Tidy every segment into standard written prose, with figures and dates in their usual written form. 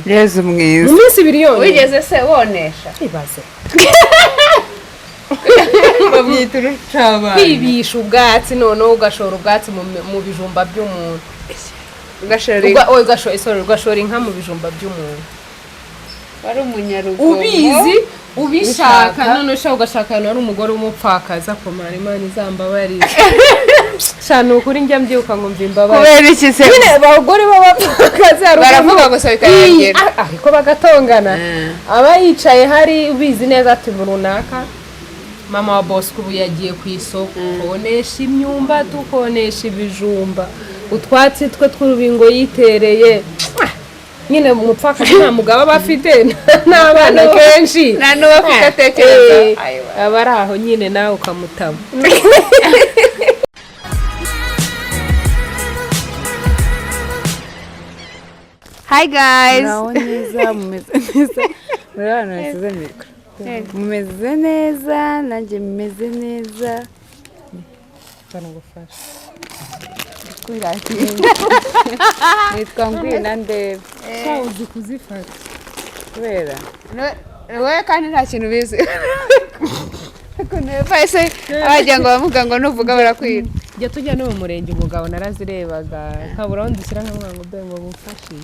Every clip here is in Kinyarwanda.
Yezu mwiza. Mu minsi 2 yone. Wigeze se wonesha? Ibaze. Babyita urucabana. Kwibisha ubwatsi none ugashora ubwatsi mu bijumba by'umuntu. Ugashora inka mu bijumba by'umuntu. Wari umunyarugo. Ubizi ubishaka none ushaka ugashaka ari umugore w'umupfakaza komara Imana izambabari. Cyane ukuri njya mbyuka ngo mvimbabari. Kubera iki se? Nyine abagore b'abapfakaza baravuga ngo sabikayagera. Ariko bagatongana. Aba yicaye hari ubizi neza ati runaka. Mama wa Bosco ubu yagiye ku isoko konesha imyumba tukonesha ibijumba utwatsi twe tw'urubingo yitereye nyine umupfakazi nta mugabo bafite n'abana kenshi nta n'ubafite atekereza abari aho nyine nawe ukamutama. Hi guys. Naho neza mumeze neza. Urabona nasize mikro. Mumeze neza nanjye mumeze neza. Bana gufasha. Nitwa Ngwina ndebe. Uzi kuzifata. Kubera Wowe kandi nta kintu bizi. Kunefase abajya ngo bamuga ngo nuvuga barakwira. Jya tujya no mu murenge umugabo narazirebaga kabura wundi sira nkamwa ngo be ngo bumfashi.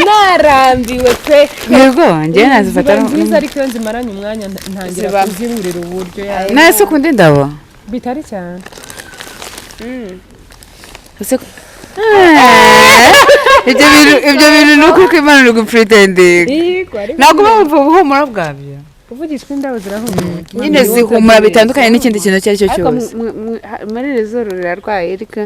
Narambiwe pe. Yego ngiye nazifata nziza ariko iyo nzimaranye umwanya ntangira kuziburira uburyo yawe. Nase kundi ndabo. Bitari cyane. Ese ibyo bintu nuko Imana uri gupretending. Ntabwo bumva ubuhumura bwabyo. Uvugishwa indabo zirahumura. Nyine zihumura bitandukanye n'ikindi kintu cyari cyo cyose. Muri rezo rurarwaye ariko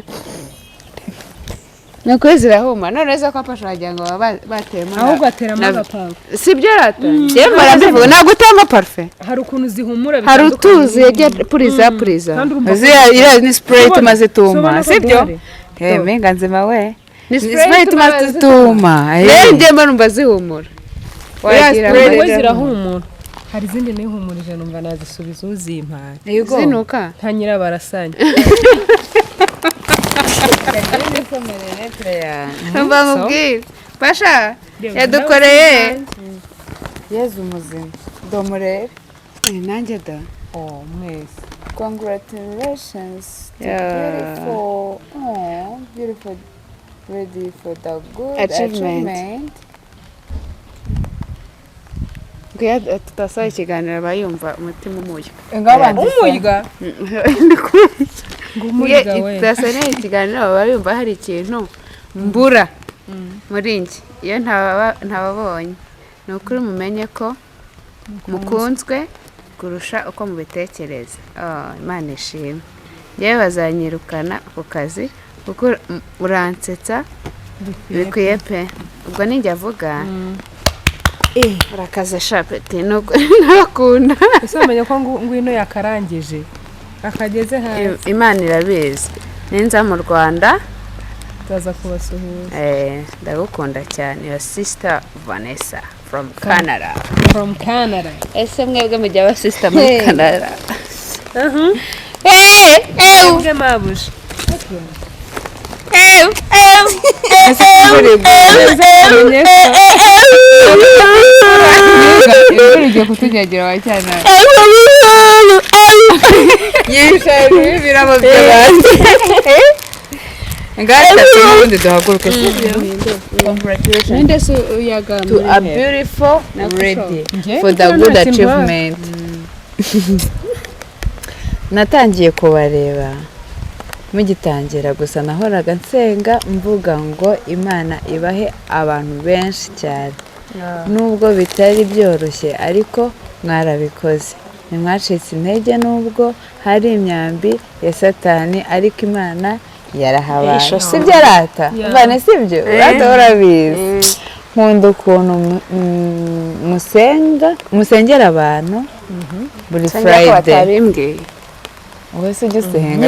nako zirahumura none zo kwapasha wagira ngo batema. Ahubwo ateramo agapangu. Sibyo rata. Yemara ndivuga nagutama parfait. Hari ukuntu zihumura bitandukanye. Hari utuzi yagiye puriza. Ziriya ni spray tumaze tuma. Sibyo? Menga nzima we. Ni spray tumaze tuma. Njye mba zihumura. Wagira ngo zirahumura. Hari izindi nihumurije numva nazisubiza uzimpaye. Yego. Zinuka. Nta nyirabarasanya. Mba mubwira. Pasha yadukoreye. Yezu muzima. Domurere. Nanjye da. Oh mwese. Congratulations. Beautiful. Oh, beautiful. Ready for the good achievement. Kuya tutasaba ikiganiro bayumva umutima umuyo. Umuyga. Ngumuyga we. Tutasaba ikiganiro bayumva hari ikintu mbura muri nge. Iyo ntababonye. Nukuri mumenye ko mukunzwe kurusha uko mubitekereza. Imana ishimwe. Yewe bazanyirukana ku kazi kuko uransetsa bikwiye pe. Ubwo ninjye avuga urakaze shapeti ntakunda. Usamenya ko Ngwino yakarangije akageze hasi. Imana irabizi. Ninza mu Rwanda taza kubasuhuza. Ndagukunda cyane. Your sister Vanessa from Canada. From Canada. Ese mwebwe mujya aba sister muri Canada. Mwebwe mabuja. Ugiye kutugeragira wa cyane. Yishaye birabo by'abandi. Ngata tundi duhaguruke. Congratulations. Ninde so uyagamba. To a beautiful ready for the good achievement. Natangiye kubareba mugitangira gusa nahoraga nsenga mvuga ngo Imana ibahe abantu benshi cyane. Nubwo bitari byoroshye ariko mwarabikoze. Nimwacitse intege nubwo hari imyambi ya Satani ariko Imana yarahabaye. Sibyo rata? Bane sibyo? Rata urabizi. Nkunda ukuntu musengera abantu buri Friday. Wese ugisenga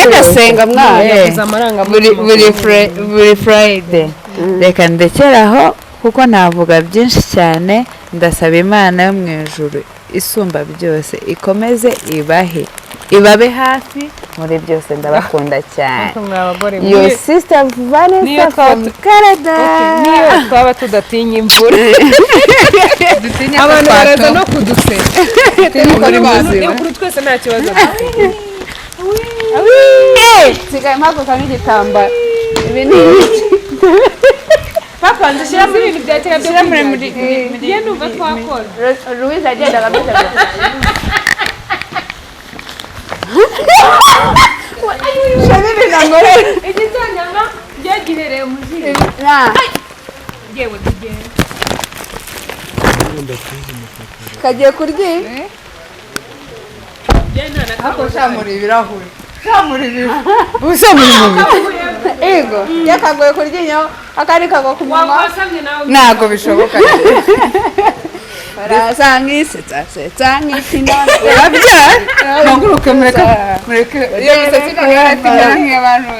ndasenga mwana buri Friday. Reka ndekeraho kuko navuga byinshi cyane. Ndasaba Imana yo mu ijuru isumba byose ikomeze ibabe hafi muri byose ndabakunda cyane mwabagore your sister Vanessa from Canada niyo twaba tudatinya imvura abantu baraza no kuduseka kuri twese nta kibazo sigaye mpaguka nk'igitambaro ibi ni papa ndashyiramo ibintu bya kera byo muri ye numva twakora Louise agendaga ameze igitonyama byagihereye mu jisho yewe tugende kagiye kurya ako shamura ibirahuri shamura ibirahuri ushamura ibirahuri ego yakagoye kurya inyo akandi kagwa ku munwa ntabwo bishoboka barasa nk'isetsa nk'ikindana urabya haguruke mureke iyo misatsi ikagaratimera nk'iy'abantu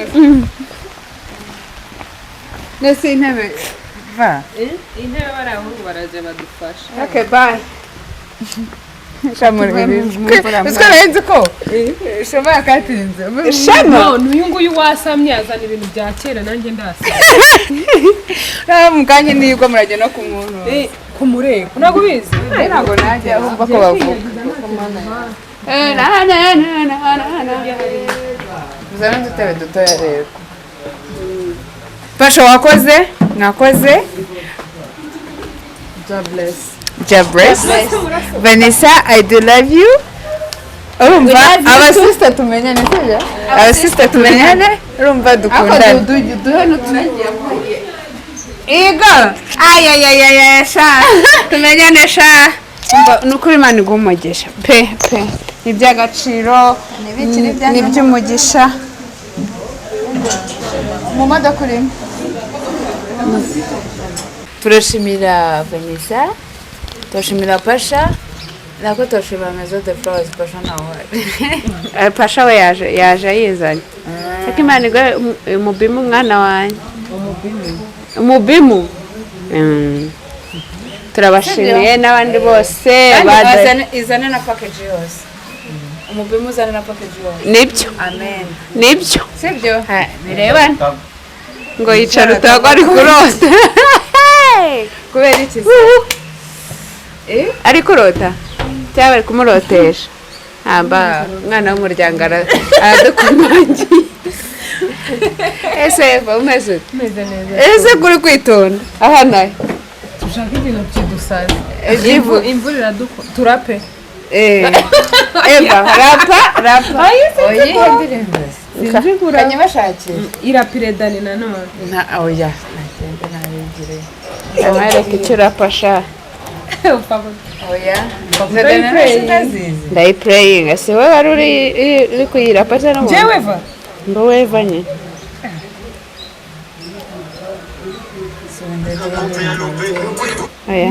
nese intebe va intebe bari ahungu baraje badufasha okay bye shamura ibirahuri nzi ko shoma yakatinze shama n'uyu nguyu wasamye azana ibintu bya kera nanjye ndasa mu kanya nibwo murajya no ku muntu kumureba ntabwo ubizi ntabwo najya ahubwo ko bavuga uzana udutebe dutoya rero fasha wakoze mwakoze Jabless Vanessa I do love you urumva abasista tumenyane sibyo abasista tumenyane urumva dukundana duhe n'utunagiye Ego ayayayaya sha tumenyane sha nukuri Imana igumugisha pe iby'agaciro n'iby'umugisha mu modoka urimo turashimira Vanessa turashimira Pasha nako turashimira Maison de Flowers Pasha nawe Pasha we yaje yizanye ariko Imana igwe umubimu umwana wanjye umubimu turabashimiye n'abandi bose izane na package yose umubimu uzane na package yose nibyo amen nibyo sibyo nirebana ngo yicara utago ari kurota kubera iki ari kurota cyangwa ari kumurotesha amba umwana w'umuryango aradukumangiye ese Eva umeze neza ese kuri kwitonda aha nayo tushaka ibintu kidusaza imvura iradukora turape Eva rapa oyi ndirimbo kanyabashakira irapire dani nanone oya nagende nabigire amareke icyo rapasha oya ndayipureyinga ese wowe wari uri kuyirapa cyangwa njyewe va ngo weva nye oya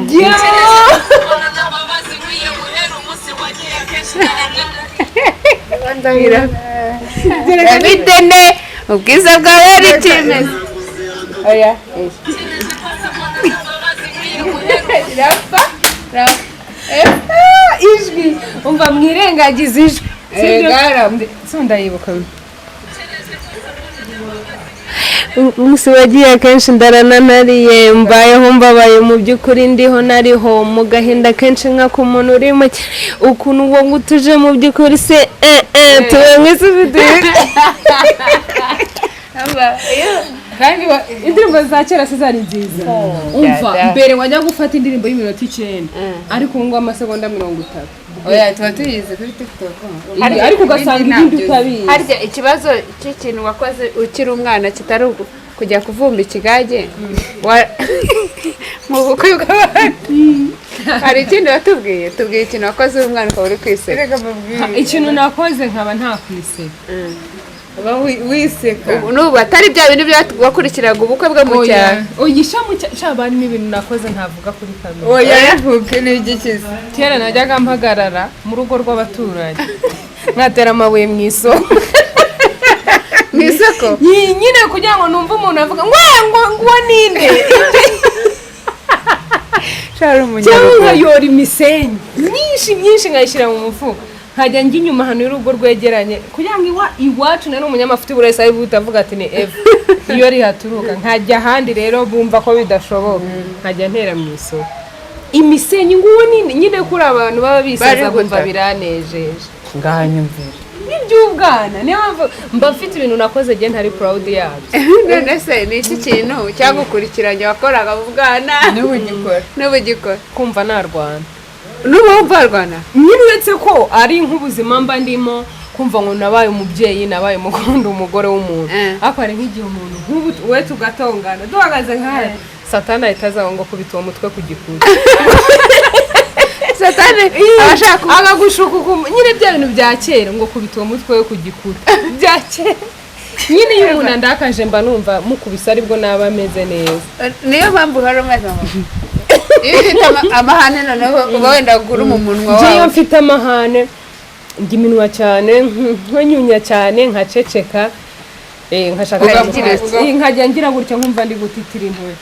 Davidene ubwiza bwawe ari kimeze oya ijwi umva mwirengagiza ijwi sindayibuka umunsi wagiye akenshi ndarananariye mbayeho mbabaye mu by'ukuri ndiho nariho mu gahinda kenshi nka ku muntu urimo ukuntu uwo ngutuje mu by'ukuri se tuwe mwese ufite kandi indirimbo za kera se zari nziza umva mbere wajya gufata indirimbo y'iminota 9 ariko ubu ngubu amasegonda 30 oya tuba tuyizi kuri TikTok ariko ugasanga ibindi utabizi harya ikibazo cy'ikintu wakoze ukiri umwana kitari kujya kuvumba ikigage mu bukwe bw'abandi hari ikindi watubwiye tubwiye ikintu wakoze uri umwana ukaba uri kwiseka ikintu nakoze nkaba nta kwiseka wiseka n'ubu atari bya bintu wakurikiraga ubukwe bwo mu cyaro oya shabani ibintu nakoze ntavuga kuri kamera oya yavuke n'igikiza kera najyaga mpagarara mu rugo rw'abaturage nkatera amabuye mu isoko nyine kugira ngo numve umuntu avuga ngo ninde cyangwa nkayora imisenyi myinshi nkayishyira mu mufuka nkajya njya inyuma hano y'urugo rwegeranye kugira ngo iwacu na n'umunyamafuti buri wese ari butavuga ati ni EVA iyo ari haturuka nkajya ahandi rero bumva ko bidashoboka nkajya ntera mu isoko imisenyi nguwo nyine kuri abantu baba bisaza bumva biranejeje ngaha nyumvira n'iby'ubwana niyo mpamvu mba mfite ibintu nakoze je ntari proud yabyo none se ni iki kintu cyagukurikiranye wakoraga mu bwana n'ubugikora kumva narwana n'ubumvarwana nyine uretse ko ari nk'ubuzima mba ndimo kumva ngo nabaye umubyeyi nabaye umugore w'umuntu ariko ari nk'igihe umuntu nk'ubu we tugatongana duhagaze nk'ahari satani ahita azaho ngo kubita uwo mutwe ku gikuta satani abashaka agagushuka nyine bya bintu bya kera ngo kubita uwo mutwe we ku gikuta bya kera nyine iyo umuntu andakaje mba numva mukubisa aribwo naba ameze neza niyo mpamvu hari umeze iyo ufite amahane noneho uba wenda gura mu munwa wawe iyo mfite amahane njya iminwa cyane nkanyunya cyane nkaceceka nkashaka nkajya ngira gutya nkumva ndi gutitira impuhwe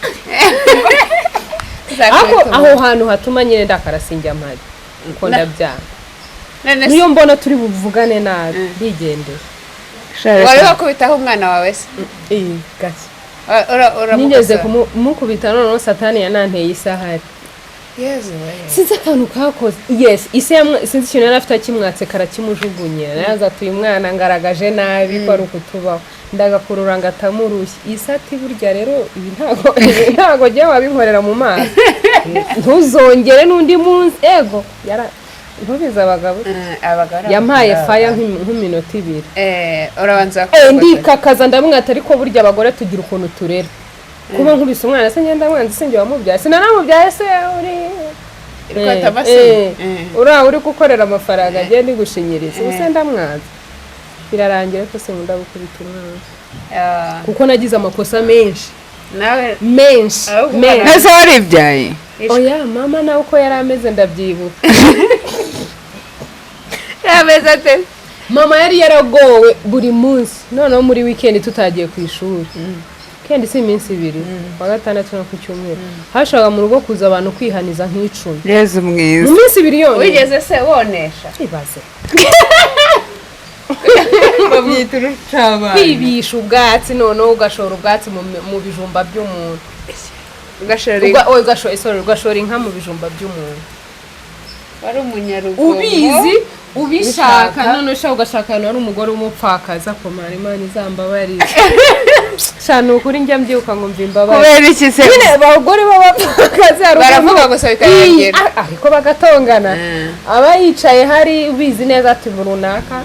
aho hantu hatuma nyine ndakarasinjya amari uko ndabyanga niyo mbona turi buvugane nabi ndigendera wari wakubitaho umwana wawe se gake nigeze kumukubita noneho satani yananteye isahari sinzi akantu kakoze sinzi ikintu yari afite akimwatse karakimujugunye naza atuye umwana ngaragaje nabi ko ari ukutubaho ndagakurura ngatamurushye isati burya rero ibi ntago jya wabinkorera mu maso ntuzongere n'undi munsi ego ntubiza abagabo yampaye faya nk'iminota 2 urabanza ndikakaza ndamwata ariko burya abagore tugira ukuntu turera kuba nkubise umwana se ngenda mwanzi sinjye wamubyaye sinanamubyaye se uri gukorera amafaranga agiye ndi gushinyiriza ubuse ndamwanza birarangira ko se nkunda gukubita umwana kuko nagize amakosa menshi menshi ese waribyaye oya mama nawe uko yari ameze ndabyibuka yameze ate mama yari yaragowe buri munsi noneho muri weekend tutagiye ku ishuri kendi si iminsi 2 wa gatandatu no ku cyumweru hashaka mu rugo kuza abantu kwihaniza nk'icumi Yezu mwiza mu minsi 2 yone wigeze se wonesha ibaze babyituru cyaba kwibisha ubwatsi noneho ugashora ubwatsi mu bijumba by'umuntu ugashora inka mu bijumba by'umuntu wari umunyarugo ubizi ubishaka none ushaka ugashaka ari umugore w'umupfakaza komara Imana izambabarira cyane ukuri njya mbyuka ngo mvimbabarira kubera iki se nyine abagore b'abapfakaza baravuga gusa bitarangira ariko bagatongana aba yicaye hari ubizi neza ati runaka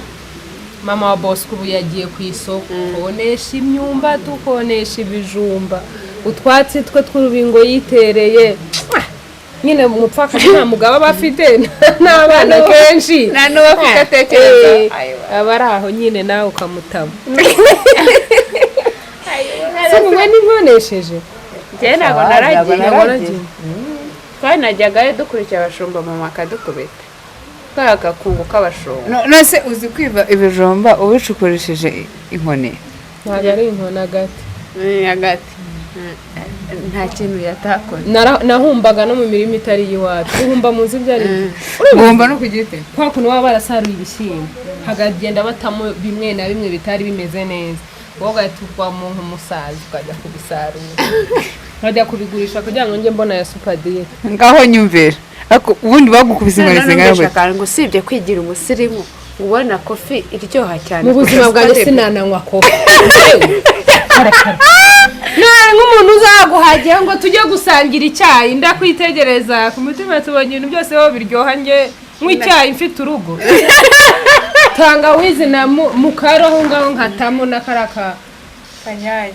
mama wa boss ubu yagiye ku isoko konesha imyumba dukonesha ibijumba utwatsi twe tw'urubingo yitereye nyine umupfakazi nta mugabo bafite n'abana kenshi nta n'uwafite atekereza aba ari aho nyine nawe ukamutama se mwe n'inkonesheje njye ntabwo naragiye kandi najyagayo dukurikira abashumba mama akadukubita ka gakungu k'abashumba nose uzi kwiba ibijumba ubicukurishije inkoni ntabwo ari inkoni agati nta kintu yatakoze nahumbaga no mu mirimo itari iwacu uhumba muzi byari uhumba no kugite kwa kuntu baba barasaruye ibishyimbo hagagenda batamo bimwe na bimwe bitari bimeze neza wowe ugahita mu nk'umusaza ukajya kubisarura nkajya kubigurisha kugira ngo njye mbona ya supadiye ngaho nyumvira ubundi bagukubise inkoni zingana ngo usibye kwigira umusirimu ubona kofi iryoha cyane mu buzima bwanjye sinananywa kofi nari nk'umuntu uzaguhagiye ngo tujye gusangira icyayi ndakwitegereza ku mutima tubonye ibintu byose ho biryoha njye nk'icyayi mfite urugo tangawizi na mukaro aho ngaho nkatamo n'akaraka kanyange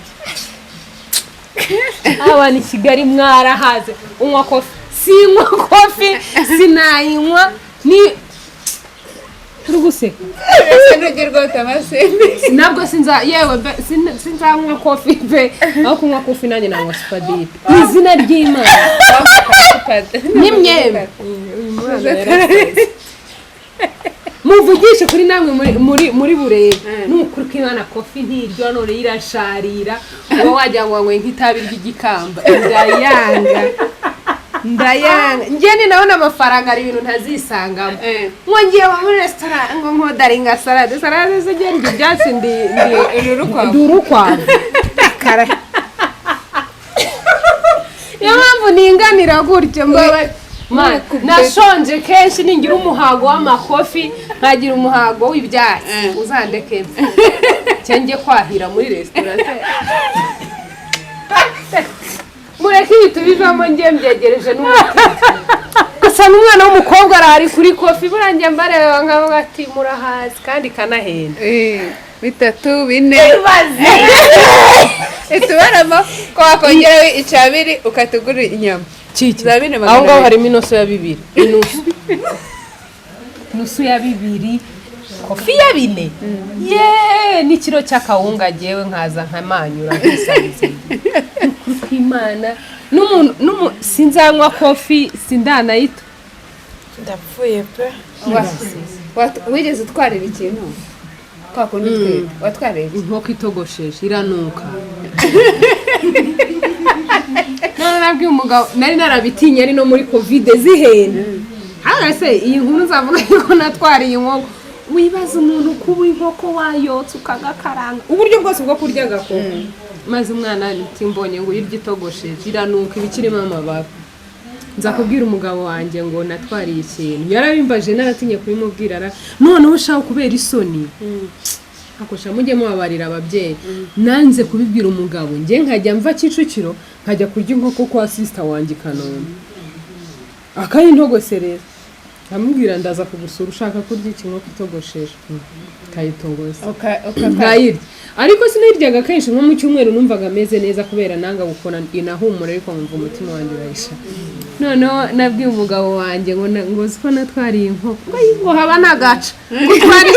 abantu i Kigali mwarahaze unywa kofi sinywa kofi sinayinywa ni turuguseka nugirwa tamasende nabwo sinzanywa kofi pe aho kunywa kofi nanjye nanywa supadiye izina ry'Imana nimwe muvugishe kuri namwe muri burebe n'ukuri k'Imana kofi ntiryo none irasharira uba wajya ngo nk'itabi ry'igikamba ndayanga ndayanga njye nawe amafaranga ari ibintu ntazisangamo ngiye muri restaurant ngo nkodaringa salade se ngende ibyatsi ndi urukwavu niyo mpamvu ninganira gutyo nashonje kenshi ningira umuhago w'amakofi nkagira umuhago w'ibyatsi uzandeke cyangwa kwahira muri restaurant mureke ibintu bivamo ngiye mbyegereje n'umutima gusa n'umwana w'umukobwa arahari kuri kofi burangiye mbareba nkavuga ati murahazi kandi kanahenda 3 4 itubaramo ko wakongeraho icabiri ukatugura inyama aho ngaho harimo inusu ya 2 inusu ya 2 kofi ya 4 n'ikiro cy'akawunga jewe nkaza nkamanyura nkisanze Imana n'umuntu sinzanywa kofi sindanayito ndapfuye pe wigeze utwarira ikintu kwakundi twe watwarira inkoko itogosheje iranuka nabwiye umugabo nari narabitinye ari no muri covid zihenda hagase iyi nkuru nzavuga ko natwariye inkoko wibaza umuntu kuba inkoko wayotse ukagakaranga uburyo bwose bwo kurya gakoko maze umwana ntimbonye ngo yirye itogosheje iranuka ibikirimo amababa nza kubwira umugabo wanjye ngo natwariye ikintu yarabimbaje naratinye kubimubwira noneho ushaka kubera isoni akosha mujye mubabarira ababyeyi nanze kubibwira umugabo nge nkajya mva Kicukiro nkajya kurya inkoko kwa sister wanjye Kanombe akayintogosereza amubwira ndaza kugusura ushaka kurya inkoko itogosheje kayitogoza ngayirya ariko siniryaga kenshi nko mu cyumweru numvaga ameze neza kubera nanga gukona inahumura ariko nkumva umutima wanjye urayisha noneho nabwiye umugabo wanjye ngo ziko natwariye inkoko ngo haba nagaca ngo twari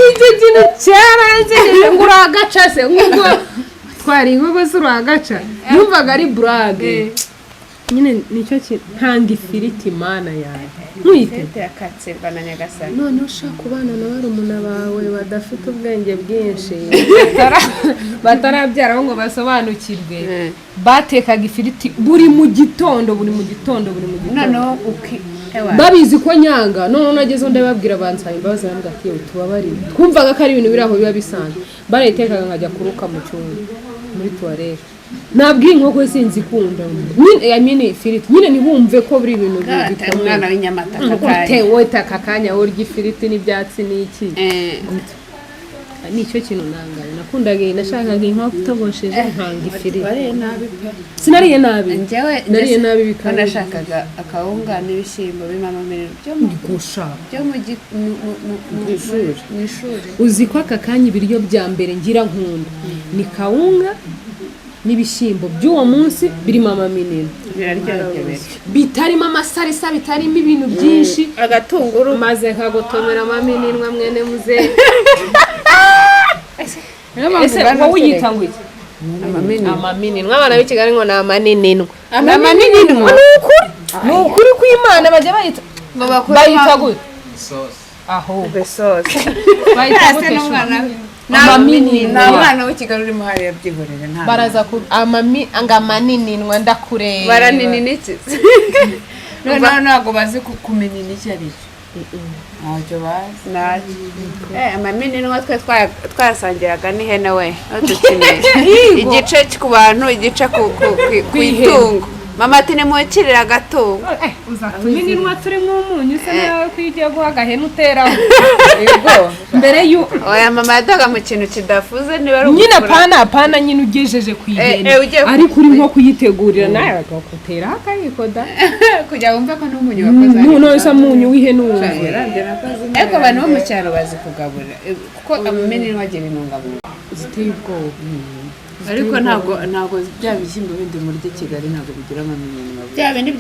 icyo kintu cyaranze ngo uragaca se ngo twari inkoko z'uragaca numvaga ari brage nyine nicyo kintu ntanga ifiriti mana yawe mwite yakatserwa na Nyagasani none ushaka kubana na barumuna bawe badafite ubwenge bwinshi batarabyara ngo basobanukirwe batekaga ifiriti buri mu gitondo noneho babizi ko nyanga none nagezo ndababwira abansaye imbabazi bambwa ati tubabarire twumvaga ko ari ibintu biraho biba bisanzwe barayitekaga nkajya kuruka mu cyumba muri toilette nabwiye inkoko sinzikunda nyine ifiriti nyine ntibumve ko buri ibintu bigikomeye umwana w'inyamata utewe takakanya urya ifiriti n'ibyatsi n'iki nicyo kintu nangaye nakundaga nashakaga inkoko itogosheje nkanga ifiriti sinariye nabi nariye nabi bikaba nashakaga akawunga n'ibishyimbo bimamamira byo mu gusha byo mu ishuri uzi ko aka kanya ibiryo bya mbere ngira nkunda ni kawunga n'ibishyimbo by'uwo munsi birimo amaminini bitarimo amasarisa bitarimo ibintu byinshi agatunguru maze nkagotomera amaminini mwene muzehe ese wowe uyita ngo iki amaminini mwabana b'i Kigali ngo ni amaninini ni ukuri kw'Imana bajya bayita gute aho besoze bayita gute amaminini n'abana w'i Kigali urimo hariya byihorera nta baraza ku amaminini ndakureba baranininikize noneho ntabwo bazi kuminini icyo ari cyo ntacyo bazi amaminini twe twayasangiraga n'ihene we igice ku bantu igice ku itungo mama ati nimukirira agatungo uzatumini nwa turimo umunyu se nawe kwigiye guha agahene uteraho yego mbere oya mama yadaga mu kintu kidafuze niba ari nyine apana nyine ugejeje kwihene ariko uri nko kuyitegurira nawe agakutera akayikoda kugira wumve ko n'umunyu wakoze none se umunyu w'ihene wumve ariko abantu bo mu cyaro bazi kugaburira kuko amaminini wagira intungamubiri ziteye ubwoba ariko ntabwo bya bishyimbo bindi muri Kigali ntabwo bigira amaminini bya bindi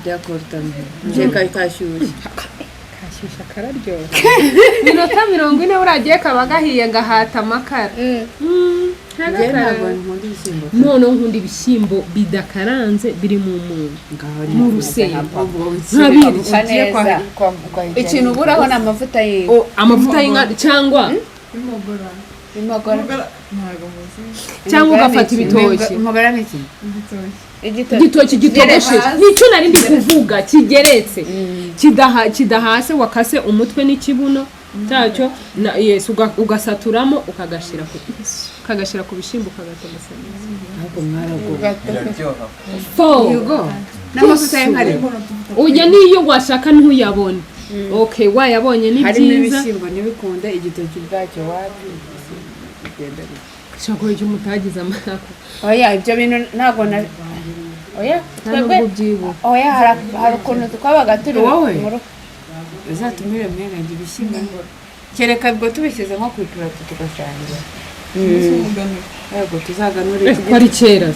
bya korta njeka kashyushya kararyoha minota 40 uragiye kaba gahiye ngahata amakara none nkunda ibishyimbo bidakaranze biri mu munyu mu rusenda ikintu uburaho ni amavuta y'inka cyangwa Impogora ntago muzi cyangwa ugafata ibitoki. Impogora ni iki? Igitoki gitogoshe nicyo nari ndi kuvuga kigeretse kidahase wakase umutwe n'ikibuno cyacyo yes ugasaturamo ukagashira ku bishimbo ukagatomasa neza. Ntabwo mwarago fo n'amavuta y'inkari ujya niyo washaka ntuyabone. Okay wayabonye ni harimo byiza ibishyimbo n'ibikunde igitoki bwacyo wapi bigenda cyangwa icyo mutagize amako. oya ibyo bintu ntabwo na oya twebwe oya hari ukuntu twabaga turi wowe uzatumire mwene ibishyimbo kereka ubwo tubishyize nko ku ipurato tugasangira yego tuzaganure ari kera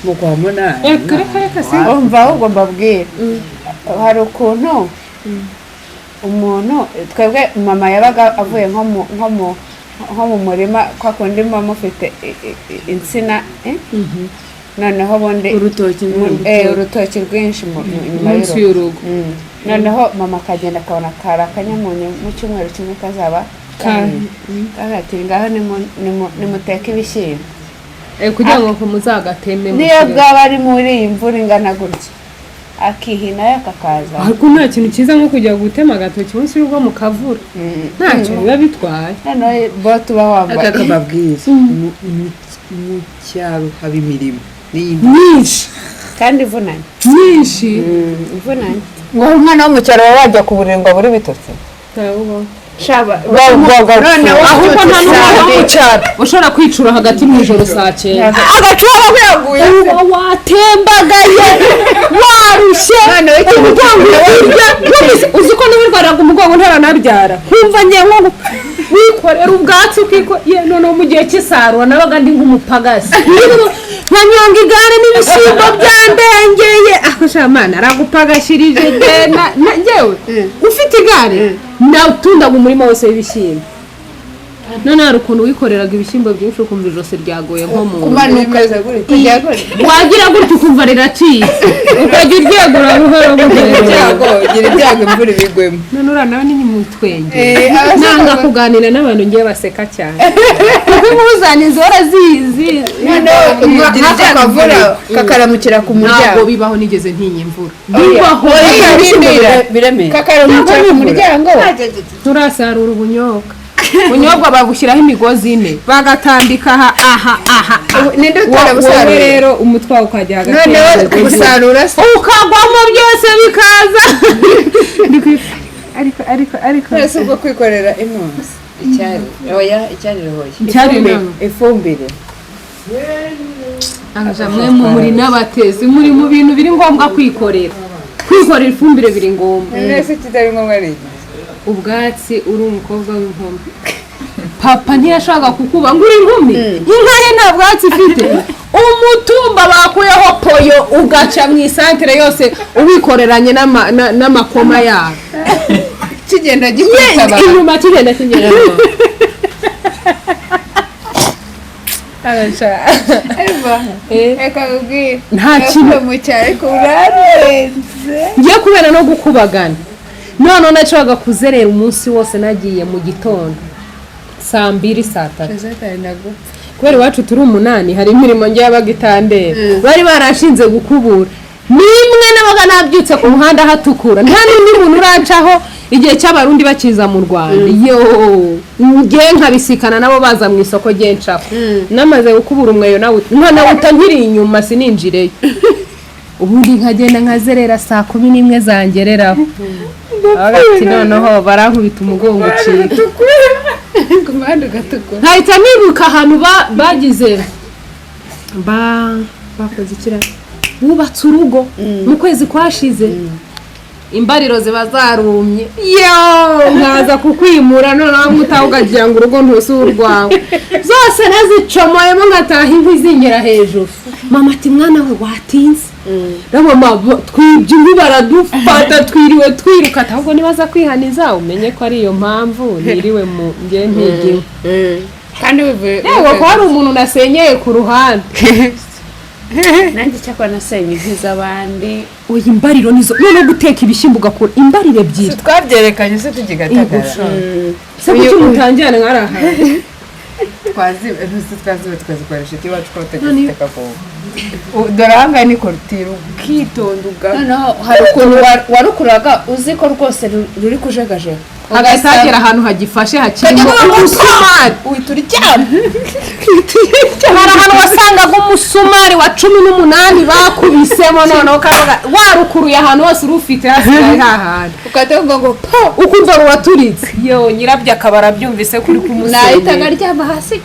mu kwa munani reka se umva ahubwo mbabwira hari ukuntu umuntu twebwe mama yabaga avuye nko mu murima kwa kundi mama mufite insina noneho bundi urutoki rwinshi munsi y'urugo. noneho mama akagenda akabona kari akanyamunyu mu cyumweru kimwe kazaba ati ngaho nimuteke ibishyimbo kugira ngo muzagateme niyo bwaba ari muri iyi mvura ingana gutya akihina yakakaza. ariko nta kintu cyiza nko kujya gutema agatoki munsi y'urugo mu kavura ntacyo biba bitwaye. noneho bo tuba wambaye akababwiza mucyaro haba imirimo myinshi kandi ivunanye myinshi ivunanye ngo umwana wo mu cyaro baba bajya ku buriri ngo buri bitotse ahubwo nta n'umwana wo mu cyaro ushobora kwicura hagati mu ijoro saa 9 agacura yaguye watembagaye warushye uzi ko n'ubirwaraga umugongo ntaranabyara nkumva nyengo wikorera ubwatsi noneho mu gihe cy'isarura nabaga ndi nk'umupagasi nkanyonga igare n'ibishyimbo byandengeye aho shamana aragupagashirije njyewe ufite igare nawutundaga umurima wose w'ibishyimbo. none hari ukuntu wikoreraga ibishyimbo byinshi ukumva ijosi ryagoye nko mu wagira gutya ukumva riracitse ukajya uryegura buhoro gira ibyago imvura ibigwemo. none uriya nawe ni mutwenge nanga kuganira n'abantu ngiye baseka cyane kuko impuzane zihora zizi akavura kakaramukira ku muryango. ntabwo bibaho nigeze ntinya imvura bibaho biremeye kakaramukira ku muryango. turasarura ubunyobwa bagushyiraho imigozi ine bagatambika aha ninde utara busarura rero umutwe ukajya hagati noneho gusarura ukagwamo byose bikaza ariko ese ubwo kwikorera inonsi icyari ifumbire mwe muri n'abatezi muri mu bintu biri ngombwa kwikorera ifumbire biri ngombwa. ese kitari ngombwa ari ubwatsi uri umukobwa w'inkumi papa ntiyashaka kukuba ngo uri inkumi inka ye nta bwatsi ifite umutumba bakuyeho poyo ugaca mu isantere yose ubikoreranye n'amakoma yawe kigenda gikubita inyuma kigenda reka ubwire nta kintu mu cyaro ariko urarenze ngiye kubera no gukubagana none nacaga kuzerera umunsi wose nagiye mu gitondo saa 2 saa 3 kubera iwacu turi 8 hari imirimo ngiye abagitandera bari barashinze gukubura nimwe nabaga nabyutse ku muhanda hatukura nta n'undi muntu uracaho igihe cy'abarundi bakiza mu Rwanda ngiye nkabisikana nabo baza mu isoko gencaho namaze gukubura umweyo nawe utankiri inyuma sininjireyo ubundi nkagenda nkazerera saa 11 zangereraho agati noneho barankubita umugongo ucika kumanda gatukura nkahita nibuka ahantu bagize bakoze ikiraro bubatse urugo mu kwezi kwashize imbariro ziba zarumye nkaza kukwimura noneho mutaho ukagira ngo urugo ntusurwawe zose nazicomoyemo nkataha inkwi zingera hejuru mama ati mwana we watinze mama twibye inkwi baradufata twiriwe twiruka ahubwo nibaza kwihaniza umenye ko ari iyo mpamvu niriwe mu ngiye ntigiwe kandi bivuye yego ko hari umuntu nasenyeye ku ruhande nanjye cyakora nasenye inkwi z'abandi oya imbariro nizo none guteka ibishyimbo ugakora imbariro ebyiri twabyerekanye se tugigatagara se kuki mutangirana nkaraha twazikoresha iwacu ko tutagiteka vuba dore ahangaha ni korutiro ukitonda noneho hari ukuntu warukuraga uzi ko rwose ruri kujegajega hagahita hagera ahantu hagifashe hakirimo umusumari uhita uryama hari ahantu wasangaga umusumari wa 18 bakubisemo noneho ukavuga warukuruye ahantu hose urufite hasigaye hahandi ukavuga ngo ukumva ruwaturitse yo nyirabyo akaba arabyumvise kuri kumusenge nahita ngaryama hasi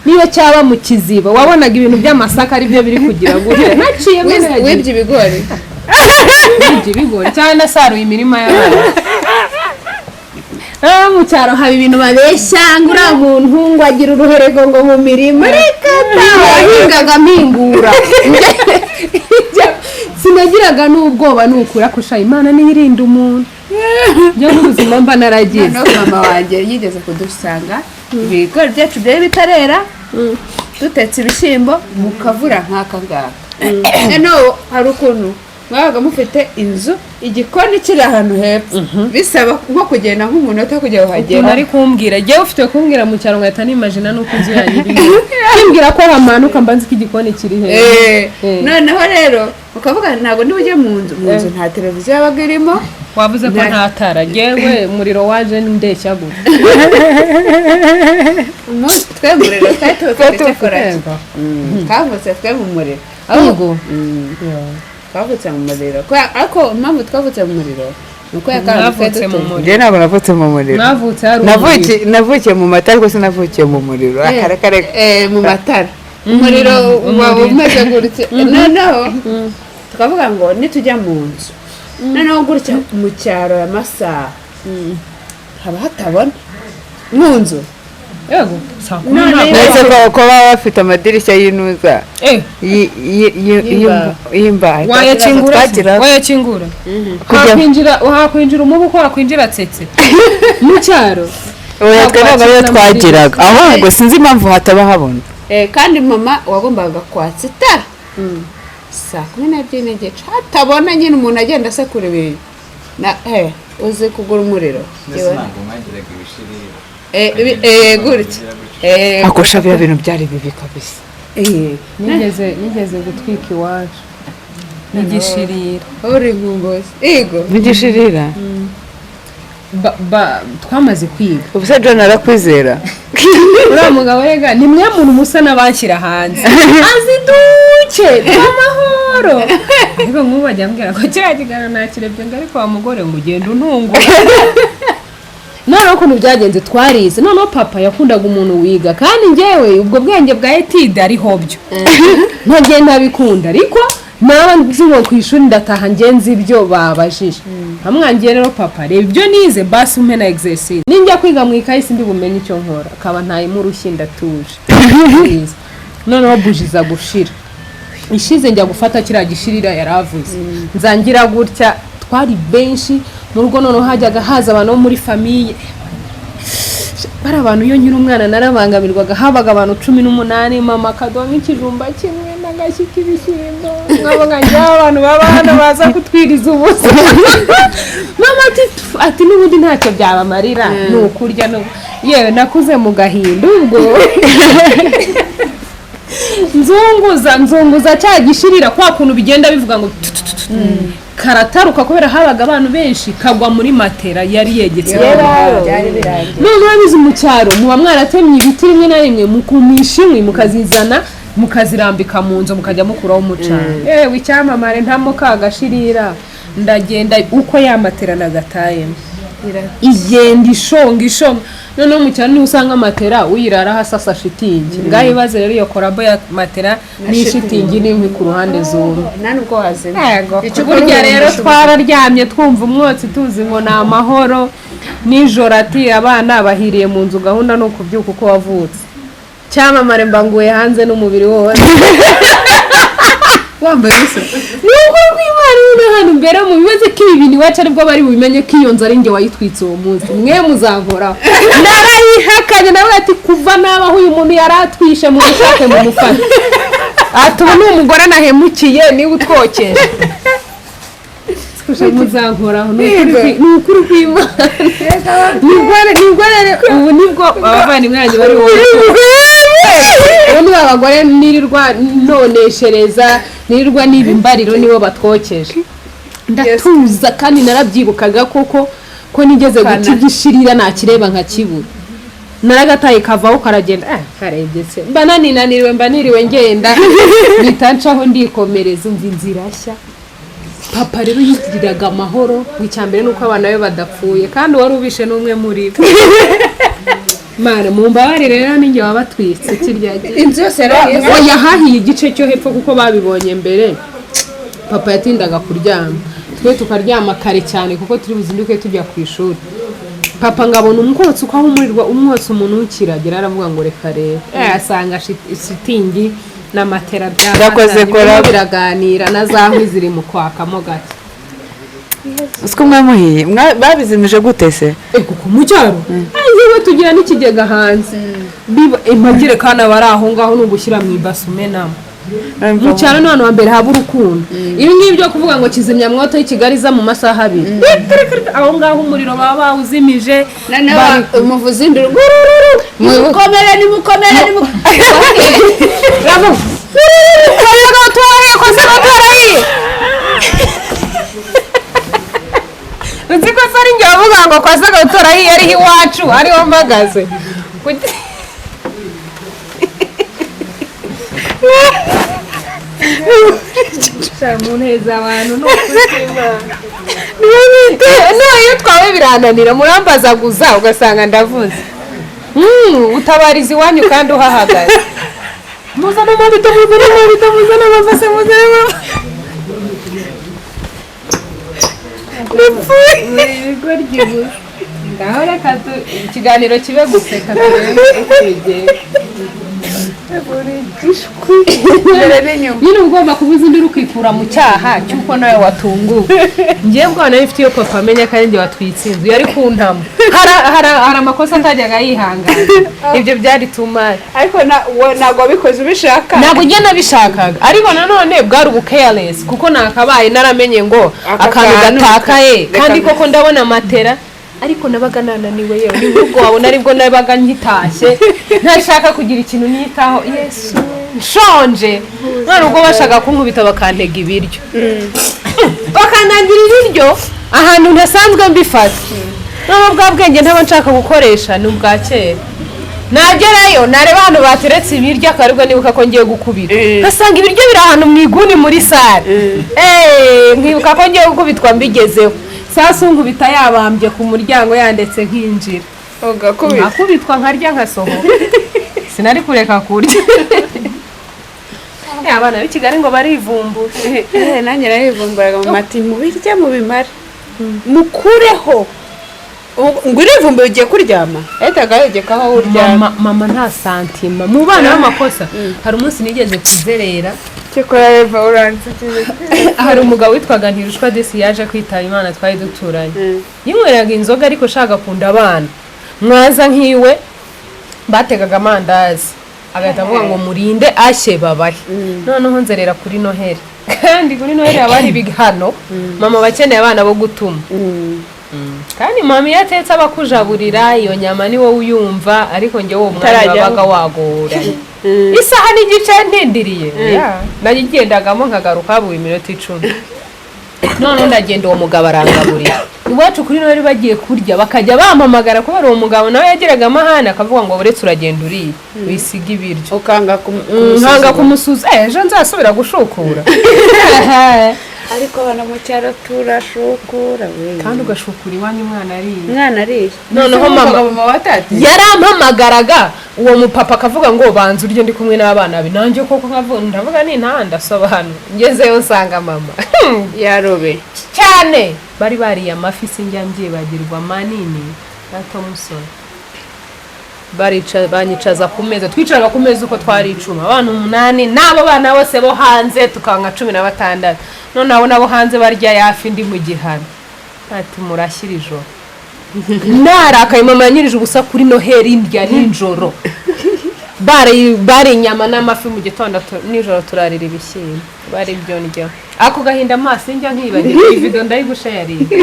niyo cyaba mu kiziba wabonaga ibintu by'amasaka ari byo biri kugira gute naciye wibye ibigori cyane nasaruye imirima y'abantu mu cyaro haba ibintu babeshya ngo uriya muntu ngo agira uruherego ngo mu mirima reka wahingaga mpingura sinagiraga n'ubwoba nukura kusha Imana niyirinda umuntu byo n'ubuzima mba naragize mama wanjye yigeze kudusanga ibigori byacu byari bitarera dutetse ibishyimbo mu kavura nk'aka ngaka noneho hari ukuntu mwabaga mufite inzu igikoni kiri ahantu hepfo bisaba nko kugenda nk'umunota kugira ngo hagere ukuntu ari kumbwira jyewe ufite kumbwira mu cyaro ngahita nimagina n'uko inzu yanjye iri kimbwira ko hamanuka mbanza ko igikoni kiri hepfo noneho rero ukavuga ntabwo ndi bujye mu nzu nta televiziyo yabaga irimo wavuze ko nta tara jyewe umuriro waje ndeshya gute twe umuriro twari tuwukorera twavutse twe mu muriro ahubwo twavutse mu muriro ariko impamvu twavutse mu muriro nuko yakavutse mu muriro njye ntabwo navutse mu muriro navutse hari umuriro navukiye mu matara rwose navukiye mu muriro mu matara umuriro waba umeze gutya noneho tukavuga ngo nitujya mu nzu noneho gutya mu cyaro y'amasaha haba hatabona mu nzu yego ndetse ko baba bafite amadirishya y'intuza y'imbaho wayakingura wakwinjira umubu ko wakwinjira tsetse mu cyaro twe ntabwo ariyo twagiraga ahubwo sinzi impamvu hataba habona kandi mama wagombaga kwatsa itara saa 12 n'igice hatabona nyine umuntu agenda asekura ibintu uzi kugura umuriro gutya akosha bya bintu byari bibi kabisa nigeze gutwika iwacu n'igishirira uri nkumbuzi yego n'igishirira twamaze kwiga ubuse John arakwizera uriya mugabo rega ni mwe muntu musa n'abanshyira hanze azi duke amahoro ariko nk'ubu bajya mbwira ko kiriya kiganiro nakirebye ngo ariko wa mugore ngo ugenda untungura noneho ukuntu byagenze twarize noneho papa yakundaga umuntu wiga kandi njyewe ubwo bwenge bwa etide ariho byo ntabwo ntabikunda ariko naba nzibo ku ishuri ndataha ngenzi ibyo babajije hamwangiye rero papa reba ibyo nize basi umpe na exercice ninjya kwiga mu ikayi sindi bumenye icyo nkora akaba ntayimo urushyi ndatuje noneho bujiza gushira ishize njya gufata kiriya gishirira yaravuze nzangira gutya twari benshi mu rugo noneho hajyaga haza abantu bo muri famiye bari abantu iyo nkiri umwana narabangamirwaga habaga abantu 18 mama akaduha nk'ikijumba kimwe n'agashyi k'ibishyimbo nkavuga njyewe abantu babana baza kutwiriza ubusa mama ati n'ubundi ntacyo byabamarira ni ukurya yewe nakuze mu gahinda ubwo nzunguza cya gishirira kwa kuntu bigenda bivuga ngo karataruka kubera habaga abantu benshi kagwa muri matera yari yegetse none urabizi mu cyaro muba mwaratemye ibiti rimwe na rimwe mukumisha inkwi mukazizana mukazirambika mu nzu mukajya mukuraho umucanga yewe icyamamare ntamo kagashirira ndagenda uko yamatera nagatayemo igenda ishonga noneho mu cyaro niho usanga matera uyirara hasasa shitingi ngaho ibaze rero iyo korabo ya matera n'ishitingi n'inkwi ku ruhande zombi nubwo wazima burya rero twararyamye twumva umwotsi tuzi ngo ni amahoro nijoro ati abana bahiriye mu nzu gahunda no kubyuka uko wavutse cyamamare mbanguye hanze n'umubiri wose wambaye ubusa nuko rw'Imana uri hano mbere mu bibaze ko ibi bintu iwacu aribwo bari bubimenye ko iyo nzu ari njye wayitwitse uwo munsi mwe muzankoraho narayihakanye nawe ati kuva nabaho uyu muntu yari atwishe mu bushake mu mufana ati ubu ni umugore nahemukiye niba utwokeje muzankoraho ni ukuri kw'Imana nibwo rero ubu nibwo abavandimwe banjye bari ubu abagore nirirwa noneshereza nirirwa n'ibimbariro nibo batwokeje ndatuza kandi narabyibukaga ko nigeze guta igishirira nakireba nkakibura naragataye kavaho karagenda karegetse mba niriwe ngenda nitancaho ndikomereza umva inzira nshya papa rero yigiriraga amahoro icyambere nuko abana be badapfuye kandi wari ubishe n'umwe muri bo Mara mumbabari rero ninjye wabatwitse kirya inzu yose yahahiye igice cyo hepfo kuko babibonye mbere papa yatindaga kuryama twe tukaryama kare cyane kuko turi buzinduke tujya ku ishuri papa ngabona umwotsi uko ahumurirwa umwotsi umuntu ukiragira aravuga ngo reka rero asanga shitingi na matera byakoze kora biraganira na zankwi ziri mu kwakamo gake usko mwamuhiye babizimije gute se kuko mucyaro yewe tugira n'ikigega hanze impagire kana bari aho ngaho n'ugushyira mu ibasumenamo mucyaro none wa mbere haba urukundo ibi ngibi byo kuvuga ngo kizimya mwoto y'Kigali za mu masaha abiri aho ngaho umuriro baba bawuzimije umuvuzi nduru mukomere ni bravo uzi ko sari njye wavuga ngo kwasaga gutora hiyo ari iwacu ariho mpagaze muneza abantu iyo twawe birananira murambazaguza ugasanga ndavuze utabariza iwanyu kandi uhahagaze muzana amabito muzana amavase muzana ngaho reka ikiganiro kibe guseka nyine ugomba kubuza undi ukikura mu cyaha cy'uko nawe watunguwe ngiye bwana ifite iyo papa amenya kandi njye watwitse inzu yari kuntama hari amakosa atajyaga yihangana ibyo byari tumari ariko ntabwo wabikoze ubishaka ntabwo njye nabishakaga ariko nanone bwari ubu careless kuko nakabaye naramenye ngo akantu gatakaye kandi koko ndabona matera ariko nabaga nananiwe yewe nibwo wabona aribwo nabaga nkitashye ntashaka kugira ikintu nitaho Yesu nshonje none ubwo bashaka kunkubita bakantega ibiryo bakanangira ibiryo ahantu ntasanzwe mbifata none bwa bwenge ntaba nshaka gukoresha ni ubwa kera nagerayo nareba abantu bateretse ibiryo akaribwo nibuka ko ngiye gukubita ngasanga ibiryo biri ahantu mu iguni muri sare nkibuka ko ngiye gukubitwa mbigezeho sasa unkubita yabambye ku muryango yandetse nkinjira akubitwa nkarya nkasohoka sinari kureka kurya abana b'Ikigali ngo barivumbura nanjye narivumburaga mu mati mubirya mu bimara mukureho ngo urivumbura ugiye kuryama ahitaga yegekaho uryama mama nta santima mu bana b'amakosa hari umunsi nigeze kuzerera cyekora Eva uransikiye hari umugabo witwaga Ntirushwa Desi yaje kwitaba Imana twari duturanye yinyweraga inzoga ariko shaka kunda abana mwaza nkiwe bategaga amandazi agahita avuga ngo murinde ashye babahe noneho nzerera kuri Noheli kandi kuri Noheli abari ibihano mama bakeneye abana bo gutuma kandi mama yatetse abakujaburira iyo nyama ni wowe uyumva ariko njye wo mwana babaga wagora isaha n'igice ntindiriye nagendagamo nkagaruka habuye iminota 10 none ndagenda uwo mugabo arangaburira iwacu kuri Noheli bagiye kurya bakajya bampamagara kubera uwo mugabo nawe yageraga amahane akavuga ngo uretse uragenda uriye wisiga ibiryo ukanga kumusuza ejo nzasubira gushukura ariko hano mu cyaro turashukura we kandi ugashukura iwanyu umwana ariye noneho mama yarampamagaraga uwo mupapa akavuga ngo banza urye ndi kumwe n'abana be nanjye koko ndavuga ni ntanda sobanura ngezeyo nsanga mama yarobe cyane bari bariye amafi sinjya bagirwa manini na Thompson banyicaza ku meza twicaraga ku meza uko twari 10 abantu 8 nabo bana bose bo hanze tukanka 16 none abo nabo hanze barya yafi ndi mu gihano ati murashyira ijoro narakaye mama yanyirije ubusa kuri Noheli ndya ninjoro bari inyama n'amafi mu gitondo nijoro turarira ibishyimbo bari byo ndya ako gahinda amaso njya nkibagira video ndayigushayaringa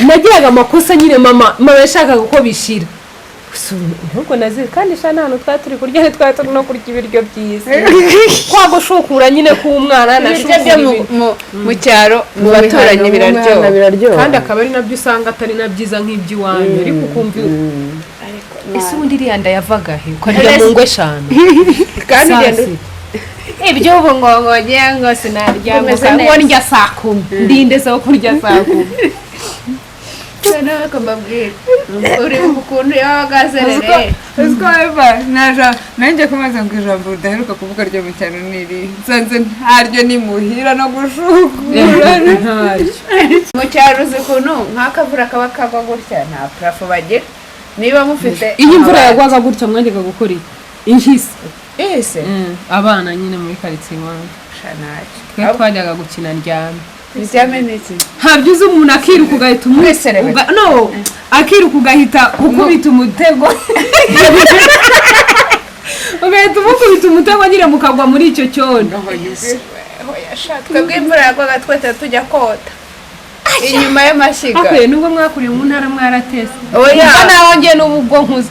nagiraga amakosa nyine mama yashakaga ko bishira nubwo nazi kandi shana hano twaturi kurya ntitwaturi no kurya ibiryo byiza kwagushukura nyine k'umwana nashukura mu cyaro mu baturanyi biraryoha kandi akaba ari nabyo usanga atari nabyiza nk'iby'iwanyu ariko ukumva ese ubundi iriya nda yavaga he ukarya mu ngo eshanu kandi ibyo ubu ngo ngiye ngo sinaryama ngo ndya saa 10 ndindeze wo kurya saa 10 Sana akambabwira uri ukuntu yagazerere Eva nanjye kumaze ngo ijambo udaheruka kuvuga ryo mu cyaro niri nsanze ntaryo ni muhira no gushukura mu cyaro ukuntu nk'akavura kaba kagwa gutya nta parafo bagira niba mufite iyi imvura yagwaga gutya mwandika gukora inhisi ese abana nyine muri karitsiye wanyu shanaje twe twajyaga gukina ndyame Icyamenetse habyize umuntu akiruka ugahita umwesereba no akiruka ugahita ukubita umutego ugahita umukubita umutego nyine mukagwa muri icyo cyondo twebwe imvura yagwaga twese tujya kota inyuma y'amashyiga akwiye nubwo mwakuriye mu ntara mwaratese oya naho ngiye n'ubwo nkuze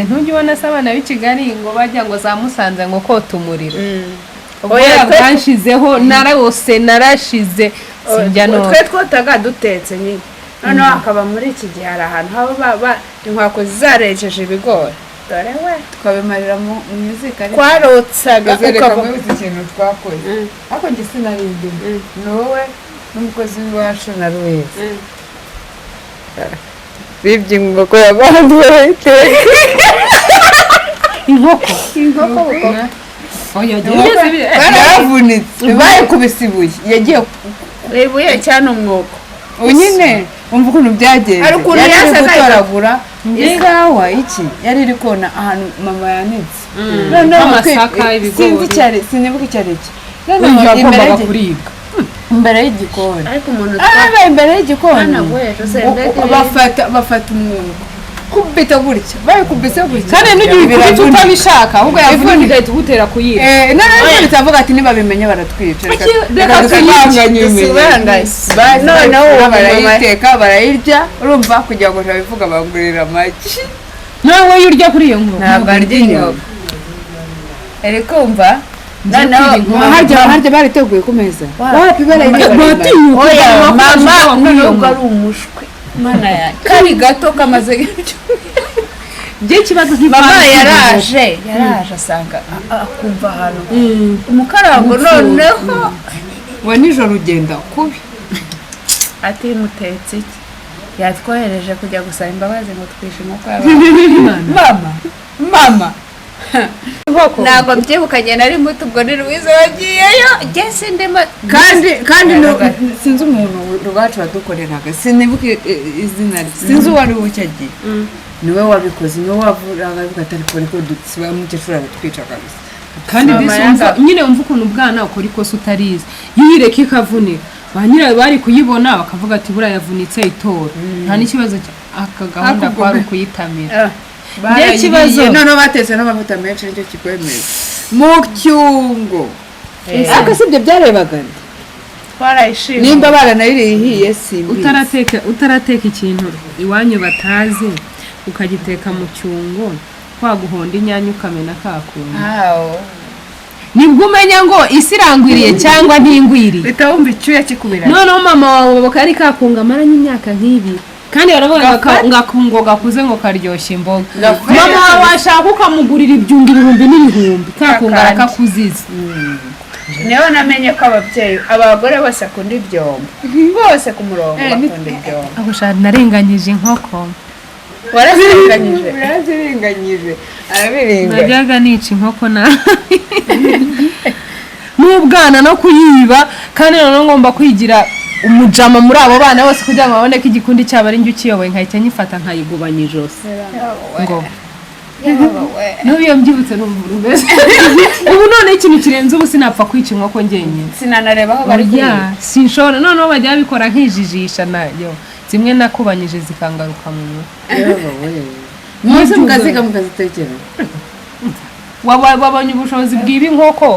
ntujye ubona se abana b'i Kigali ngo bajya ngo za Musanze ngo kota umuriro oya twanshizeho narose narashize sinjya no twe twotaga dutetse nyine noneho akaba muri iki gihe hari ahantu haba inkwako zarejeje ibigori dore we twabimarira mu muzika twarotsaga ukavuga ikintu twakoze ariko njye sinarinde ni wowe n'umukozi wacu na Ruwezi bibye inkoko y'abandi barayiteka inkoko baravunitse bayikubise ibuye yagiye ibuye cyane umwuko nyine umva ukuntu byagenze yari iri gutoragura ikawa iki yari iri kona ahantu mama yanitse amasaka ibigori sinibuka icyo ari cyo yagombaga kuribwa imbere y'igikoni ariko umuntu imbere y'igikoni bafata umwuko kubita gutya bayikubise gutya kandi n'ugiye utabishaka ahubwo yavuga igahita ugutera kuyiba none bitavuga ati niba bimenye baratwica reka noneho barayiteka barayirya urumva kugira ngo ntabivuga bagurira amagi nawe iyo urya kuri iyo nkuru ntabwo arya inyama ariko umva harya bariteguye ku meza wapi oya mama nubwo ari umushwe mana ya kari gato kamaze je kibazo mama yaraje asanga akumva hano umukarango noneho wa nijoro ugenda kubi ati mutetse iki yatwohereje kujya gusaba imbabazi ngo twishe inkoko y'abana mama ntabwo byibukanye nari muto ubwo ni Ruwize wagiyeyo gese ndema kandi sinzi umuntu rugacu wadukoreraga sinibuka izina rye sinzi uwari ucyagiye niwe wabikoze niwe wavuraga bigatari ko dutsiba mukecuru aratwica kabisa kandi bisumva nyine umva ukuntu ubwana ukora ikosa utarize yireka ikavunika ba nyirayo bari kuyibona bakavuga ati buriya yavunitse itora nta n'ikibazo akagahunda kwari ukuyitamira ikibazo none batetse n'amavuta menshi nicyo kikwemeza mu cyungo ariko sibyo byarebaga twarayishimye nimba baranayiriye ihiye utarateka ikintu iwanyu batazi ukagiteka mu cyungo kwaguhonda inyanya ukamena kakuntu nibwo umenya ngo isi irangwiriye cyangwa ntingwiriye bitawumva icyuya kikubira noneho mama wawe bakari kakunga amaranye imyaka nk'ibi kandi baravuga ngo akungo gakuze ngo karyoshya imboga mama wawe washaka ukamugurira ibyunga ibihumbi n'ibihumbi kakunga arakakuziza niyo namenye ko abagore bose akunda ibyombo bose ku murongo bakunda ibyombo aho shaka narenganyije inkoko warazirenganyije arabirenga najyaga nica inkoko n'ubwana no kuyiba kandi noneho ngomba kwigira umujama muri abo bana bose kugira ngo babone ko igikundi cyabo ari njye ukiyoboye nkahita nyifata nkayigubanya ijosi ngo n'iyo mbyibutse n'umva umeze ubu noneho ikintu kirenze ubu sinapfa kwica inkoko njyenyine sinanareba aho bari kuyiba sinshobora noneho bajya babikora nkijijisha nayo zimwe nakubanyije zikangaruka mu mutwe mwese mukaziga mukazitekera wabonye ubushobozi bw'ibi nkoko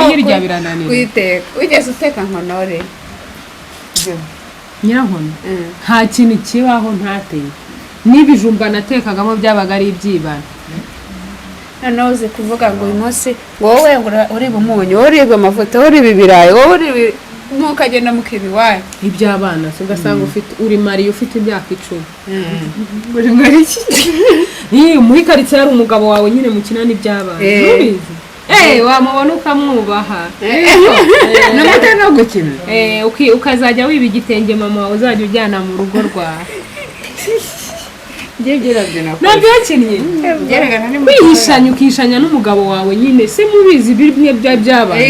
uyirya birananira kuyiteka wigeze uteka nkonore nyirankono nta kintu kibaho ntateye n'ibijumba natekagamo byabaga ari ibyibana noneho uzi kuvuga ngo uyu munsi ngo wowe uriba umunyu wowe uriba amavuta wowe uriba ibirayi wowe uriba mukagenda mukiba iwanyu iby'abana se ugasanga uri mariye ufite imyaka 10 uri muri iki muri karitsiye hari umugabo wawe nyine mukina n'iby'abana ntubizi wamubona ukamwubaha n'amata no gukina ukazajya wiba igitenge mama wawe uzajya ujyana mu rugo rwawe nabyo yakinnye kwihishanya ukishanya n'umugabo wawe nyine se mubizi bimwe by'abana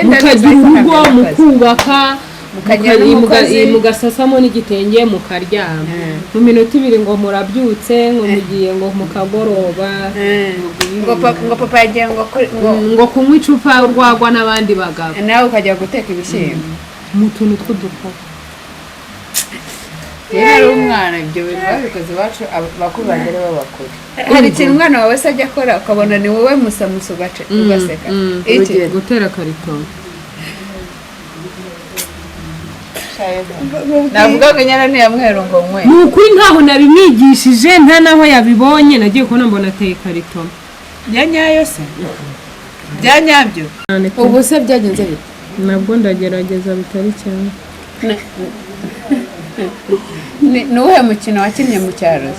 mukagira urugo mukubaka mugasasamo n'igitenge mukaryama mu minota 2 ngo murabyutse ngo mugiye ngo mukagoroba ngo papa yagiye ngo kunywa icupa urwagwa n'abandi bagabo nawe ukajya guteka ibishyimbo mu tuntu tw'udukoko yari umwana ibyo bintu babikoze bacu bakuru bagere babakuru hari ikintu umwana wawe se ajya akora ukabona ni wowe musamusa ugaseka iki gutera karito navuga ngo nyara ni yamweru ngo nkwe ni ukuri ntaho nabimwigishije nta naho yabibonye nagiye kubona mbona ateye karito bya nyayo se bya nyabyo ubu se byagenze bite nabwo ndagerageza bitari cyane ni uwuhe mukino wakinnye mu cyaro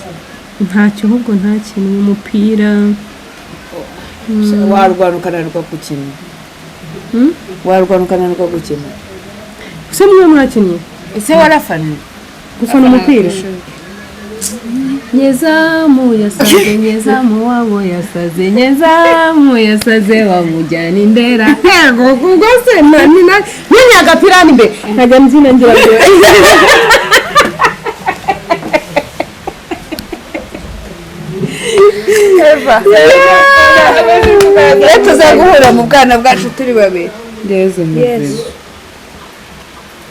ntacyo ahubwo ntakinnye umupira warwana ukananirwa gukina warwana ukananirwa gukina ese mwe mwakinnye ese warafana gufana umupira nyezamu yasaze nyezamu wabo yasaze nyezamu yasaze bamujyana indera yego kubwo se nina agapira nimbe nkajya mbyina ngira ngo Eva tuzaguhura mu bwana bwacu turi babiri Yesu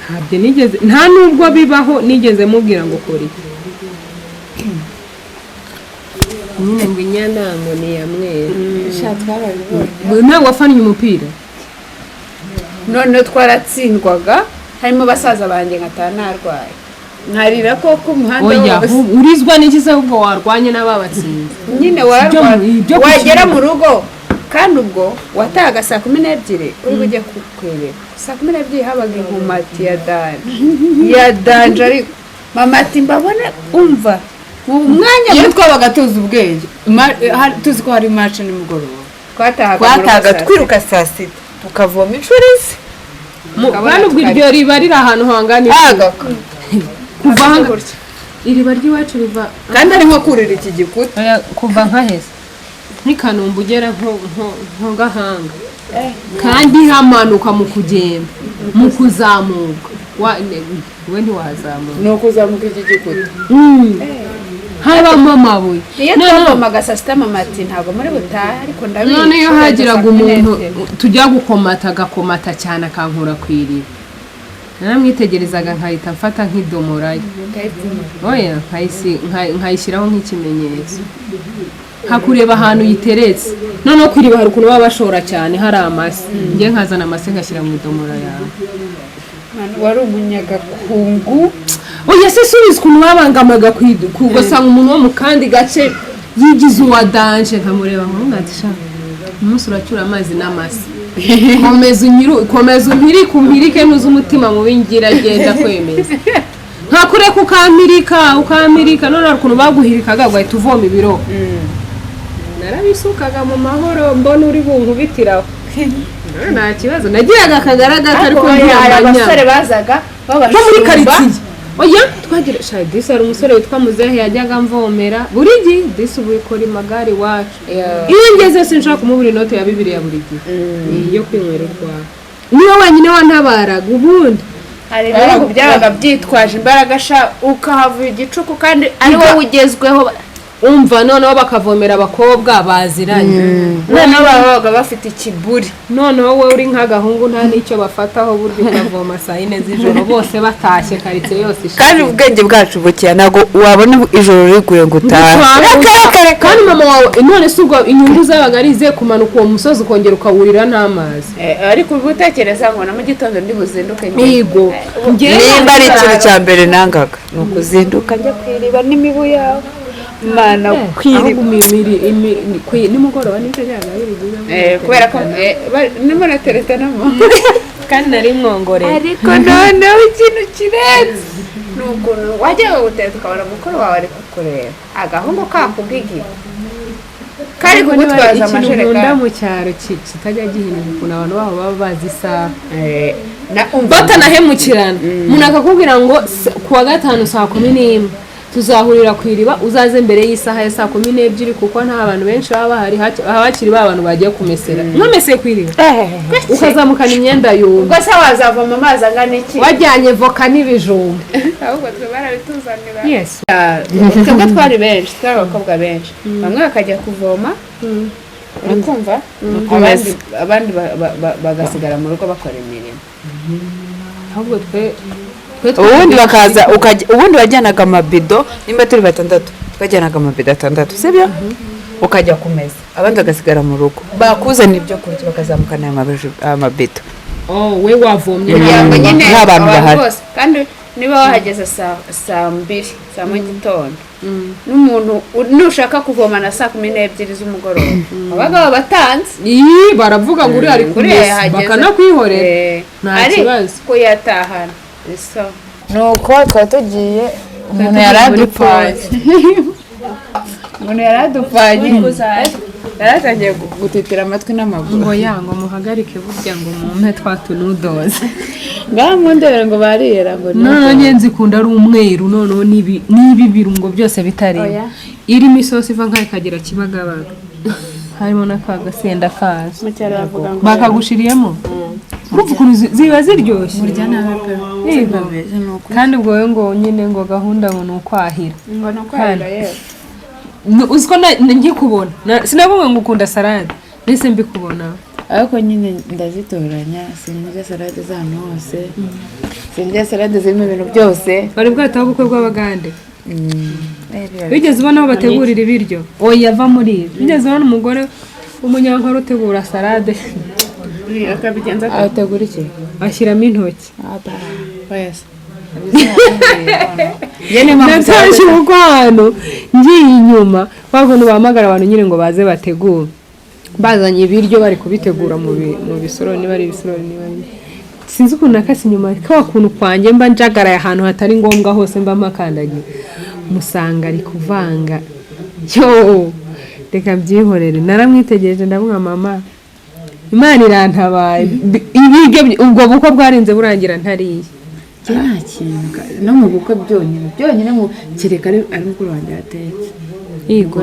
ntabyo nigeze nta nubwo bibaho nigeze mubwira ngo kora iki nyine ngo inyana ngo ni yamwera ntabwo wafannye umupira none twaratsindwaga harimo basaza banjye nkataha narwaye nkarira ko ku muhanda wose urizwa n'iki se ubwo warwanye n'ababatsinze nyine wagera mu rugo kandi ubwo watahaga 12:00 uri bujye kukwereka 12:00 habaga inkomati ya danje ariko mama ati mbabona umva mu mwanya iyo twabaga tuzi ubwenge tuzi ko hari match nimugoroba twatahaga twiruka saa 6 tukavoma inshurizi kandi ubwo iryo riba riri ahantu hangana kuva hanga iriba ry'iwacu riva kandi arimo kurira iki gikuta kuva nkaheze nk'ikanumba ugera nko gahanga kandi hamanuka mu kugenda mu kuzamuka we ntiwazamuka ni ukuzamuka iki gikuta habamo amabuye iyo twavomaga saa 6 mama ati ntabwo muri butaha ariko ndabizi none iyo hagiraga umuntu tujya gukomata agakomata cyane akankura ku iriba naramwitegerezaga nkahita mfata nk'idomoraye oya nkayishyiraho nk'ikimenyetso hakureba ahantu yiteretse noneho kwiriba hari ukuntu baba bashora cyane hari amase njye nkazana amase ngashyira mu idomora yawe wari umunyagakungu oya se subiza ukuntu babangamaga ugasanga umuntu wo mu kandi gace yigize uwa danje nkamureba nk'umwatisha umunsi uracyura amazi n'amase komeza umpirike ntuzi umutima mu bingira agenda kwemeza ntakureka ukamirika none hari ukuntu baguhirikaga ugahita uvoma ibiro narabisukaga mu mahoro mbona uri bunkubitiraho nta kibazo nagiraga akagaragara ariko abasore bazaga muri karitsiye oya twagira disi hari umusore witwa muzehe yajyaga mvomera buri gihe disi ubu ikora imagare iwacu iyo ngeze sinshaka kumubura inote ya 2 ya buri gihe yo kwinywera urwaho niyo wenyine wantabaraga ubundi hari ibihugu byabaga byitwaje imbaraga ukahavuye igicuku kandi ari wowe ugezweho umva noneho bakavomera abakobwa baziranye noneho babaga bafite ikiburi noneho wowe uri nk'agahungu nta n'icyo bafataho buryo ukavoma saa yine z'ijoro bose batashye karitsiye yose kandi ubwenge bwacu bukeya ntabwo wabona ijoro riguye ngo utahe kandi mama wawe none si ubwo inyungu zabaga ari izihe kumanuka uwo musozi ukongera ukawurira n'amazi ariko ubu utekereza ngo na mu gitondo ndi buzinduke yego nimba ari ikintu cya mbere nangaga ni ukuzinduka njya kwiriba n'imibu yawe mana kwiriba nimugoroba nicyo cyagabiri kubera ko ndimo nateretanamo kandi nari mwongoreye ariko noneho ikintu kirenze ni ukuntu wajyaga gutereta ukabona mukuru wawe ari kukureba agahungu kakubwigiye kari kugutwaza amajerekani nkunda mu cyaro kitajya gihinduka ukuntu abantu baho baba bazi isaha batanahemukirana umuntu akakubwira ngo kuwa gatanu saa 11 tuzahurira ku iriba uzaze mbere y'isaha ya saa 12 kuko nta bantu benshi baba bahari habakiri ba bantu bagiye kumesera nkomese ku iriba ukazamukana imyenda yumva ubwo se wazavoma amazi angana iki wajyanye voka n'ibijumba ahubwo twe barabituzanira yes twebwe twari benshi twari abakobwa benshi bamwe bakajya kuvoma urikumva abandi bagasigara mu rugo bakora imirimo ahubwo ubundi bakaza ubundi wajyanaga amabido nimba turi 6 twajyanaga amabido 6 sibyo ukajya kumeza abandi bagasigara mu rugo bakuzana ibyo kurya bakazamukana amabido we wavomye ntabwo nyine n'abantu bahari kandi niba wahageze saa 2 saa mu gitondo n'umuntu nushaka kuvoma na saa 12 z'umugoroba abagabo batanze baravuga ngo uri ari kumesa bakanakwihorera nta kibazo ko yatahana nuko twari tugiye umuntu yaradupfanye yaratangiye gutitira amatwi n'amaguru ngo yango muhagarike burya ngo mumpe twatunudoze ngaho mundebere ngo bariyera ngo none ngenzi kunda ari umweru noneho nibi birungo byose bitari irimo isosi iva nkayo kagira kibagabaga harimo n'akagasenda kaza mucyaro bavuga ngo bakagushiriyemo ukuntu ziba ziryoshye burya nawe pe kandi ubwo we ngo nyine ngo gahunda ngo nukwahira ngo nukwahira yewe uziko nkikubona sinavuga ngo ukunda salade nese mbikubona ariko nyine ndazitoranya sinjya salade z'ahantu hose sinjya salade zirimo ibintu byose bari bwataho ubukwe bw'abagande bigeze ubona aho bategurira ibiryo oya ava muri ibi bigeze ubona umugore w'umunyankore utegura salade akabigenza ategura iki ashyiramo intoki wese natashye ubwo hano ngiye inyuma babona bahamagara abantu nyine ngo baze bategure bazanye ibiryo bari kubitegura mu bisorori niba ari ibisorori niba ari sinzi ukuntu nakase inyuma kwa kuntu kwanjye mba njagaraye ahantu hatari ngombwa hose mba makandagiye musanga ari kuvanga yo reka byihorere naramwitegereje ndavuga mama Imana irantabaye ubwo bukwe bwarinze burangira ntariye nta kintu no mu bukwe byonyine mu kireka ari mukuru wanjye yatetse yego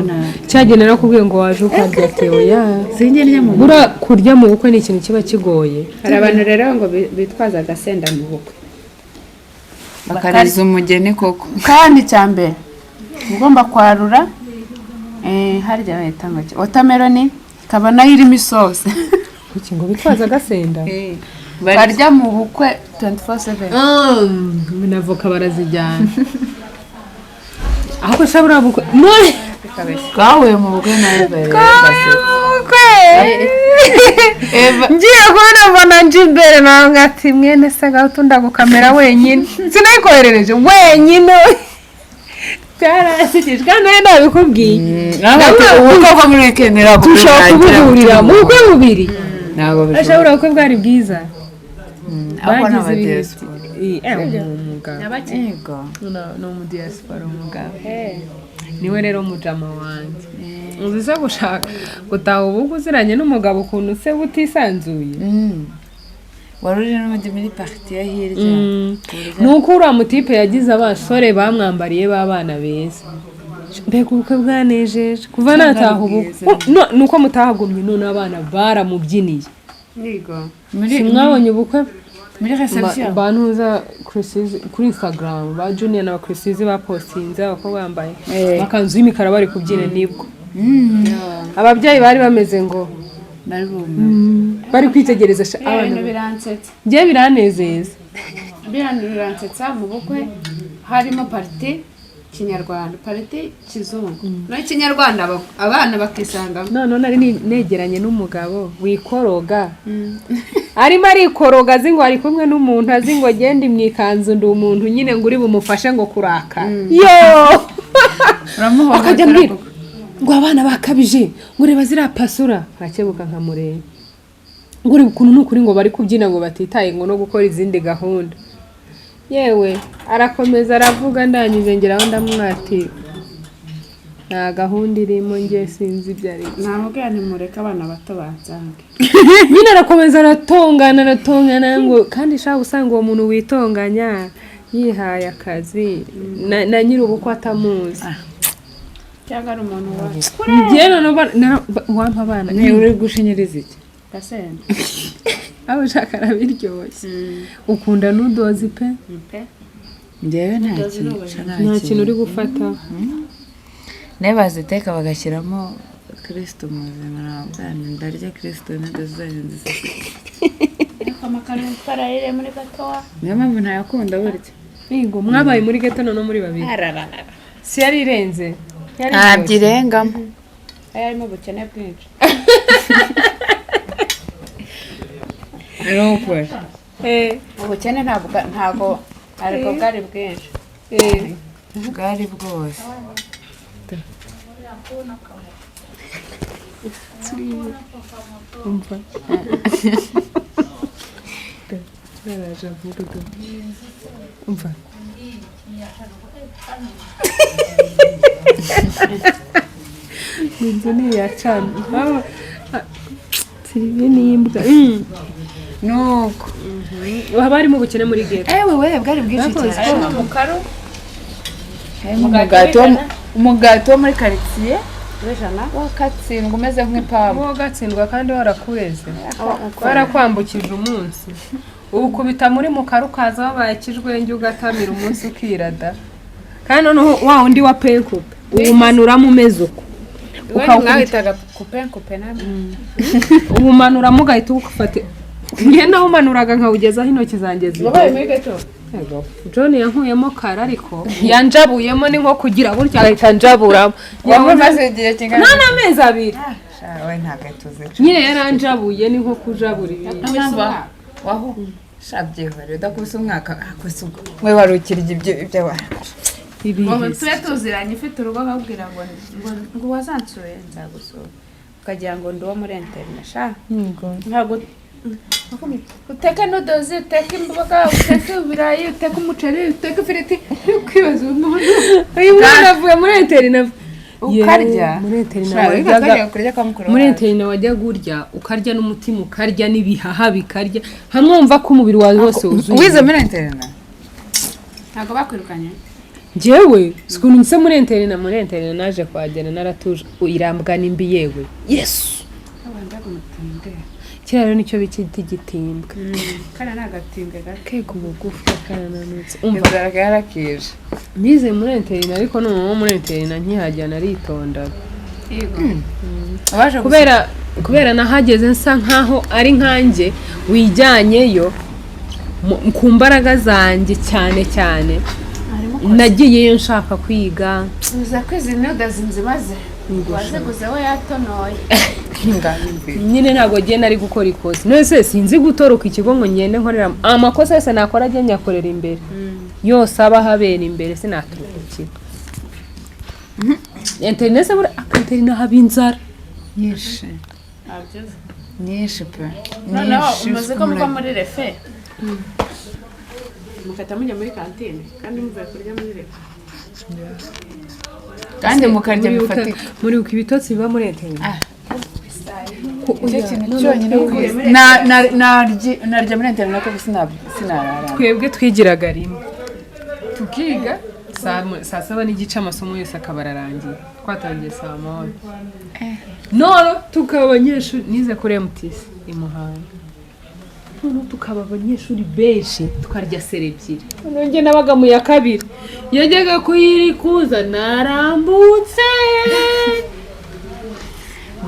cyagenera kubwiye ngo waje ukarya teo ya singe rya mu bura kurya mu bukwe ni ikintu kiba kigoye hari abantu rero ngo bitwaza agasenda mu bukwe bakariza umugeni koko kandi cyambere ugomba kwarura harya bahita ngo watermelon kaba nayo irimo isosi kuki ngo bitwaza agasenda barya mu bukwe 24/7 binavoka barazijyana aho shabura bukwe none kawe mu bukwe na Eva ngiye kubona mbona nje imbere nawe ngati mwene saga utunda gukamera wenyine sinayikoherereje wenyine Karasitije kandi ndabikubwiye ubukwe muri weekend tushaka kubuhurira mu bukwe bubiri ntabwo ashobora ko bwari bwiza abana abadiaspora umugabo no mu diaspora umugabo niwe rero mujama wanjye uziza gushaka gutaha ubukwe uziranye n'umugabo ukuntu se butisanzuye waruri no muri party ya hirya nuko uriya mutipe yagize abasore bamwambariye b'abana beza mbega ubukwe bwanejeje kuva nataha ubukwe nuko mutahagumye none abana baramubyiniye nigo simwabonye ubukwe muri reception bantuza kuri Instagram ba Junior na Christize bapostinze abakobwa bambaye amakanzu y'imikara bari kubyina nibwo ababyeyi bari bameze ngo bari kwitegereza abantu biransetsa ngiye biranezeza biransetsa mu bukwe harimo party kinyarwanda party kizungu no kinyarwanda abana bakisanga none nari negeranye n'umugabo wikoroga arimo arikoroga azingo ari kumwe n'umuntu azingo genda imwikanzu ndi umuntu nyine ngo uri bumufashe ngo kuraka yo akajya mbwira ngo abana bakabije ngo reba zira pasura akebuka nkamureba ngo uri ukuntu n'ukuri ngo bari kubyina ngo batitaye ngo no gukora izindi gahunda yewe arakomeza aravuga ndanyuze ngeraho ndamwati nta gahunda irimo ngiye sinzi ibyo ari namubwira ntimureke abana bato bansange nyine arakomeza aratongana ngo kandi shaka usanga uwo muntu witonganya yihaye akazi na nyiri ubukwe atamuzi cyangwa ari umuntu ngiye wampa abana uri gushinyiriza iki gasenda aho ushaka arabiryoshye ukunda n'udozi pe njyewe nta kintu uri gufata nawe baziteka bagashyiramo kirisito muzima ntabwo ndarya kirisito n'indozi zanyu nziza ariko amakaro paralele muri gatowa niyo mpamvu ntayakunda burya yego mwabaye muri gato no muri babiri si yari irenze ntabyo irengamo harimo ubukene bwinshi ubukene ntabwo ariko bwari bwinshi bwari bwose umva umva inzu ni iyacana sirive n'imbwa nuko haba harimo ubukene muri ghetto we bwari bwinshi cyane umukaro umugati wo muri karitsiye wakatsindwa umeze nk'ipamu wagatsindwa kandi warakureze warakwambukije umunsi ukubita muri mukara ukaza wabaye ikijwenge ugatamira umunsi ukirada kandi noneho wa undi wa penkupe uwumanuramo umeze uko ukawuhitaga kupenkupe nawe uwumanuramo ugahita uwufate njye nawe umanuraga nkawugezaho intoki zanjye wabaye muri gato John yankuyemo kara ariko yanjabuyemo ni nko kugira gutya ahita njaburamo waba maze igihe kingana n'amezi abiri we ntagatuze nyine yaranjabuye ni nko kujabura ibintu waho shabyihore udakubise umwaka akose ubwo we warukirya ibyo wowe tuye tuziranye ufite urugo akabwira ngo wazansuye nzagusura ukagira ngo ndi uwo muri internet sha ntabwo uteka nudozi uteka imboga uteka ibirayi uteka umuceri uteka ifiriti kwibaza umuntu uyu mwana avuye muri internet ukarya muri internet wajya gurya ukarya n'umutima ukarya n'ibihaha bikarya hamwe wumva ko umubiri wawe wose wuzuye wize muri internet ntabwo bakwirukanye jewe sikuntu nse muri internet naje kwagera naratuje irambwa nimbi yewe yesu kira rero nicyo bikita igitimbwa kana nagatimbwe kego bugufi kananutse umva yarakije nize muri internet ariko no muri internet nkihajya naritondaga yego kubera nahageze nsa nkaho ari nkanjye wijyanyeyo ku mbaraga zanjye cyane nagiyeyo nshaka kwiga uza kwiza nudozi nzimaze wazeguzeho yatonoye nyine ntabwo ngiye nari gukora ikosa nese sinzi gutoroka ikigo ngo ngende nkorera amakosa yose nakora ajya nyakorera imbere yose aba habera imbere sinaturukira internet se buri internet haba inzara nyinshi pe noneho umaze ko muva muri refe mukata mujya muri kantine kandi muvuye kurya muri refe kandi mukarya bifatika muri uko ibitotsi biba muri internet icyo kintu cyonyine narya muri internet ko sinarara twebwe twigiraga rimwe tukiga saa saba n'igice amasomo yose akaba ararangiye twatangiye saa moya none tukaba abanyeshuri nize kuri MTC i Muhanga noneho tukaba abanyeshuri benshi tukarya sere ebyiri noneho njye nabaga mu ya kabiri yajyaga kuyirikuza narambutse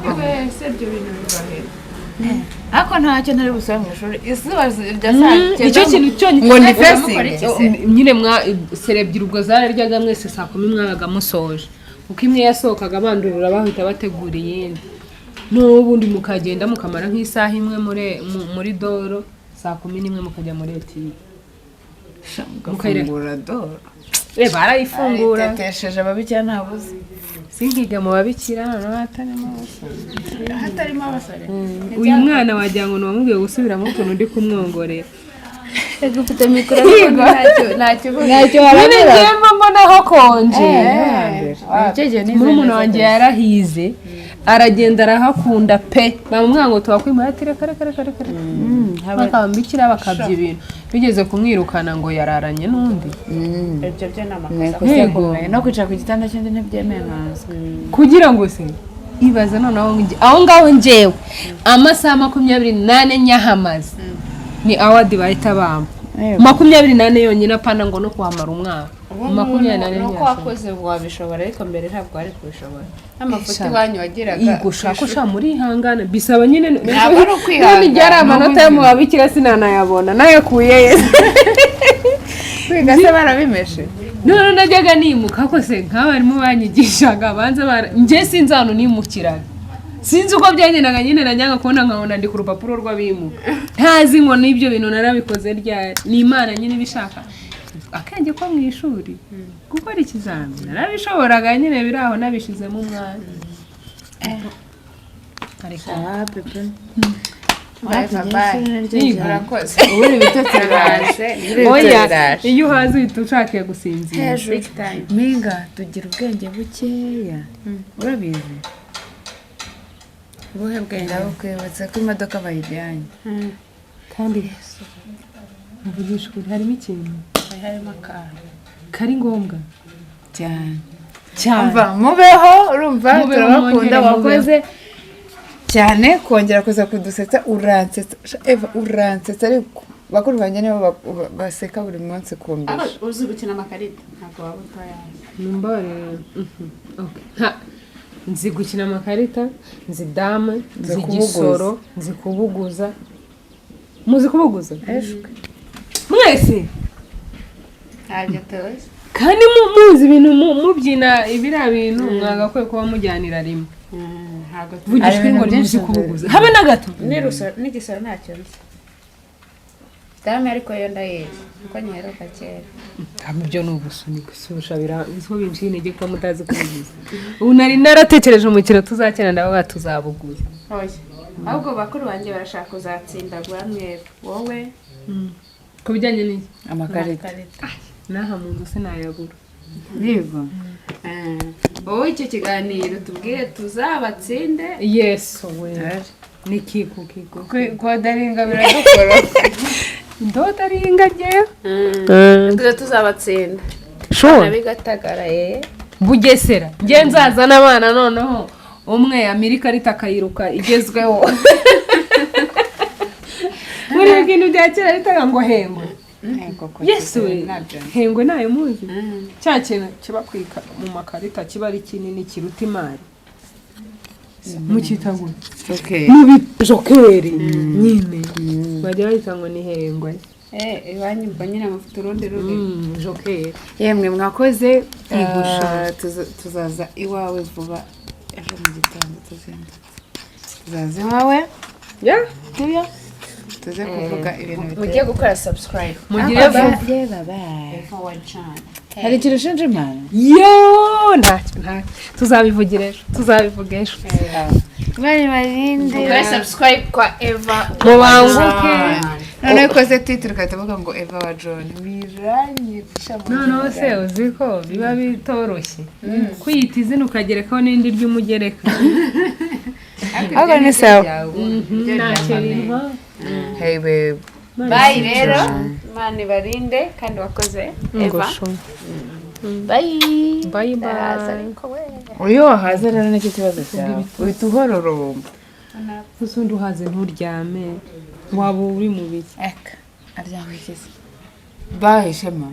twese ibyo bintu bibahera ariko ntacyo ntari busaba mu ishuri izuba rya saa icyo kintu cyonyine ngo ni fesingi nyine sere ebyiri ubwo zararyaga mwese saa 10 mwabaga musoje uko imwe yasohokaga bandurura bahita bategura iyindi n'ubundi mukagenda mukamara nk'isaha imwe muri doro saa 11 mukajya muri eti mukayifungura doro barayifungura tetesheje ababikira ntabuze sinkiga mu babikira noneho hatarimo abasore uyu mwana wagira ngo wamubwiye gusubiramo utuntu ndi kumwongorera ufite mikoro ntacyo waramira mbonaho konje murumuna wanjye yarahize aragenda arahakunda pe bamubwira ngo tuhakwimura ati reka bakambikira bakabya ibintu bigeze kumwirukana ngo yararanye n'undi ibyo byo ni amakosa no kwicara ku gitanda cy'undi ntibyemewe nkaza kugira ngo se ibaza noneho aho ngaho njyewe amasaha 28 nyahamaze ni awadi bahita bamba 28 yonyine apana ngo no kuhamara umwaka 28 nuko wakoze wabishobora ariko mbere ntabwo ari kubishobora amafuti wanyu wagiraga gushaka muri hangana bisaba nyine ntabwo ari ukwihangana nijyara amanota yo mu babikira sinanayabona nayakuye yese kwiga se barabimeshe none najyaga nimuka ko se nk'abarimu banyigishaga banza njye sinzi hano nimukiraga sinzi uko byagendaga nyine najyaga kubona nkabona ndi ku rupapuro rw'abimuka ntazi ngo n'ibyo bintu narabikoze ryari ni Imana nyine bishaka akenge ko mu ishuri gukora ikizamini narabishoboraga nyine biri aho nabishizemo umwanya ariko pepe urakoze ubundi bitotsi biraje oya iyo uhaze uhita ushakiye gusinzira minga tugira ubwenge bukeya urabizi ubuhe bwenge ndabukwibutsa ko imodoka bayijyanye kandi muvugisha ukuri harimo ikintu harimo akantu kari ngombwa cyane cyane mubeho urumva turabakunda wakoze cyane kongera kuza kudusetsa uransetsa Eva uransetsa ariko bakuru banjye nibo baseka buri munsi kumbisha uzi gukina amakarita ntabwo waba utayazi numbare okay nzi gukina amakarita nzi dame nzi gisoro nzi kubuguza muzi kubuguza mwese ntabyo tuzi kandi muzi ibintu mubyina ibira bintu mwagakwiye kuba mujyanira rimwe vugishwe ngo muzi kubuguza habe na gato n'igisoro ntacyo nzi dame ariko yo ndayizi kuko nyiheruka kera ibyo ni ugusunika isurusha birazwiho binshi intege ko mutazi kubuguza ubu nari naratekereje umukino tuzakina ndavuga tuzabuguza ahubwo bakuru banjye barashaka kuzatsindagura mwebwe wowe ku bijyanye n'iki amakarita n'aha mu nzu sinayabura yego wowe icyo kiganiro tubwire tuzabatsinde yesu we ni kiku kwa daringa biradukora ndoda ringa jewe tuzabatsinda sure bigatagara Bugesera nge nzazana abana noneho umwe Amerika ritayiruka igezweho muri ibintu bya kera ritaga ngo hengwe yesu hengwe nayo muzi cya kintu kiba kwika mu makarita kiba ari kinini kiruta imari mukita ngo mubi jokeri nyine bajya bahita ngo ni hengwe iwanyu mba nyine mufite urundi rurimi jokeri yemwe mwakoze tuzaza iwawe vuba ejo mu gitondo tuzaza iwawe tuya tuze kuvuga ibintu biteye mugiye gukora subscribe mugire hari ikintu ushinja imana ntacyo tuzabivugira ejo tuzabivuga ejo bari barinde mukore subscribe kwa Eva mubanguke noneho ikoze titre ukahita uvuga ngo Eva wa John biranyica noneho se uzi ko biba bitoroshye kwiyita izina ukagerekaho n'indi ry'umugereka ahubwo ni sawa ntacyo bintwa hey babe bye rero Imana ibarinde kandi wakoze Eva bye bye ariko we uyu wahaza rero nicyo kibazo cyawe uhita uhororomba usundi uhaze nturyame waba uri mu biki aryamye kese bahe shema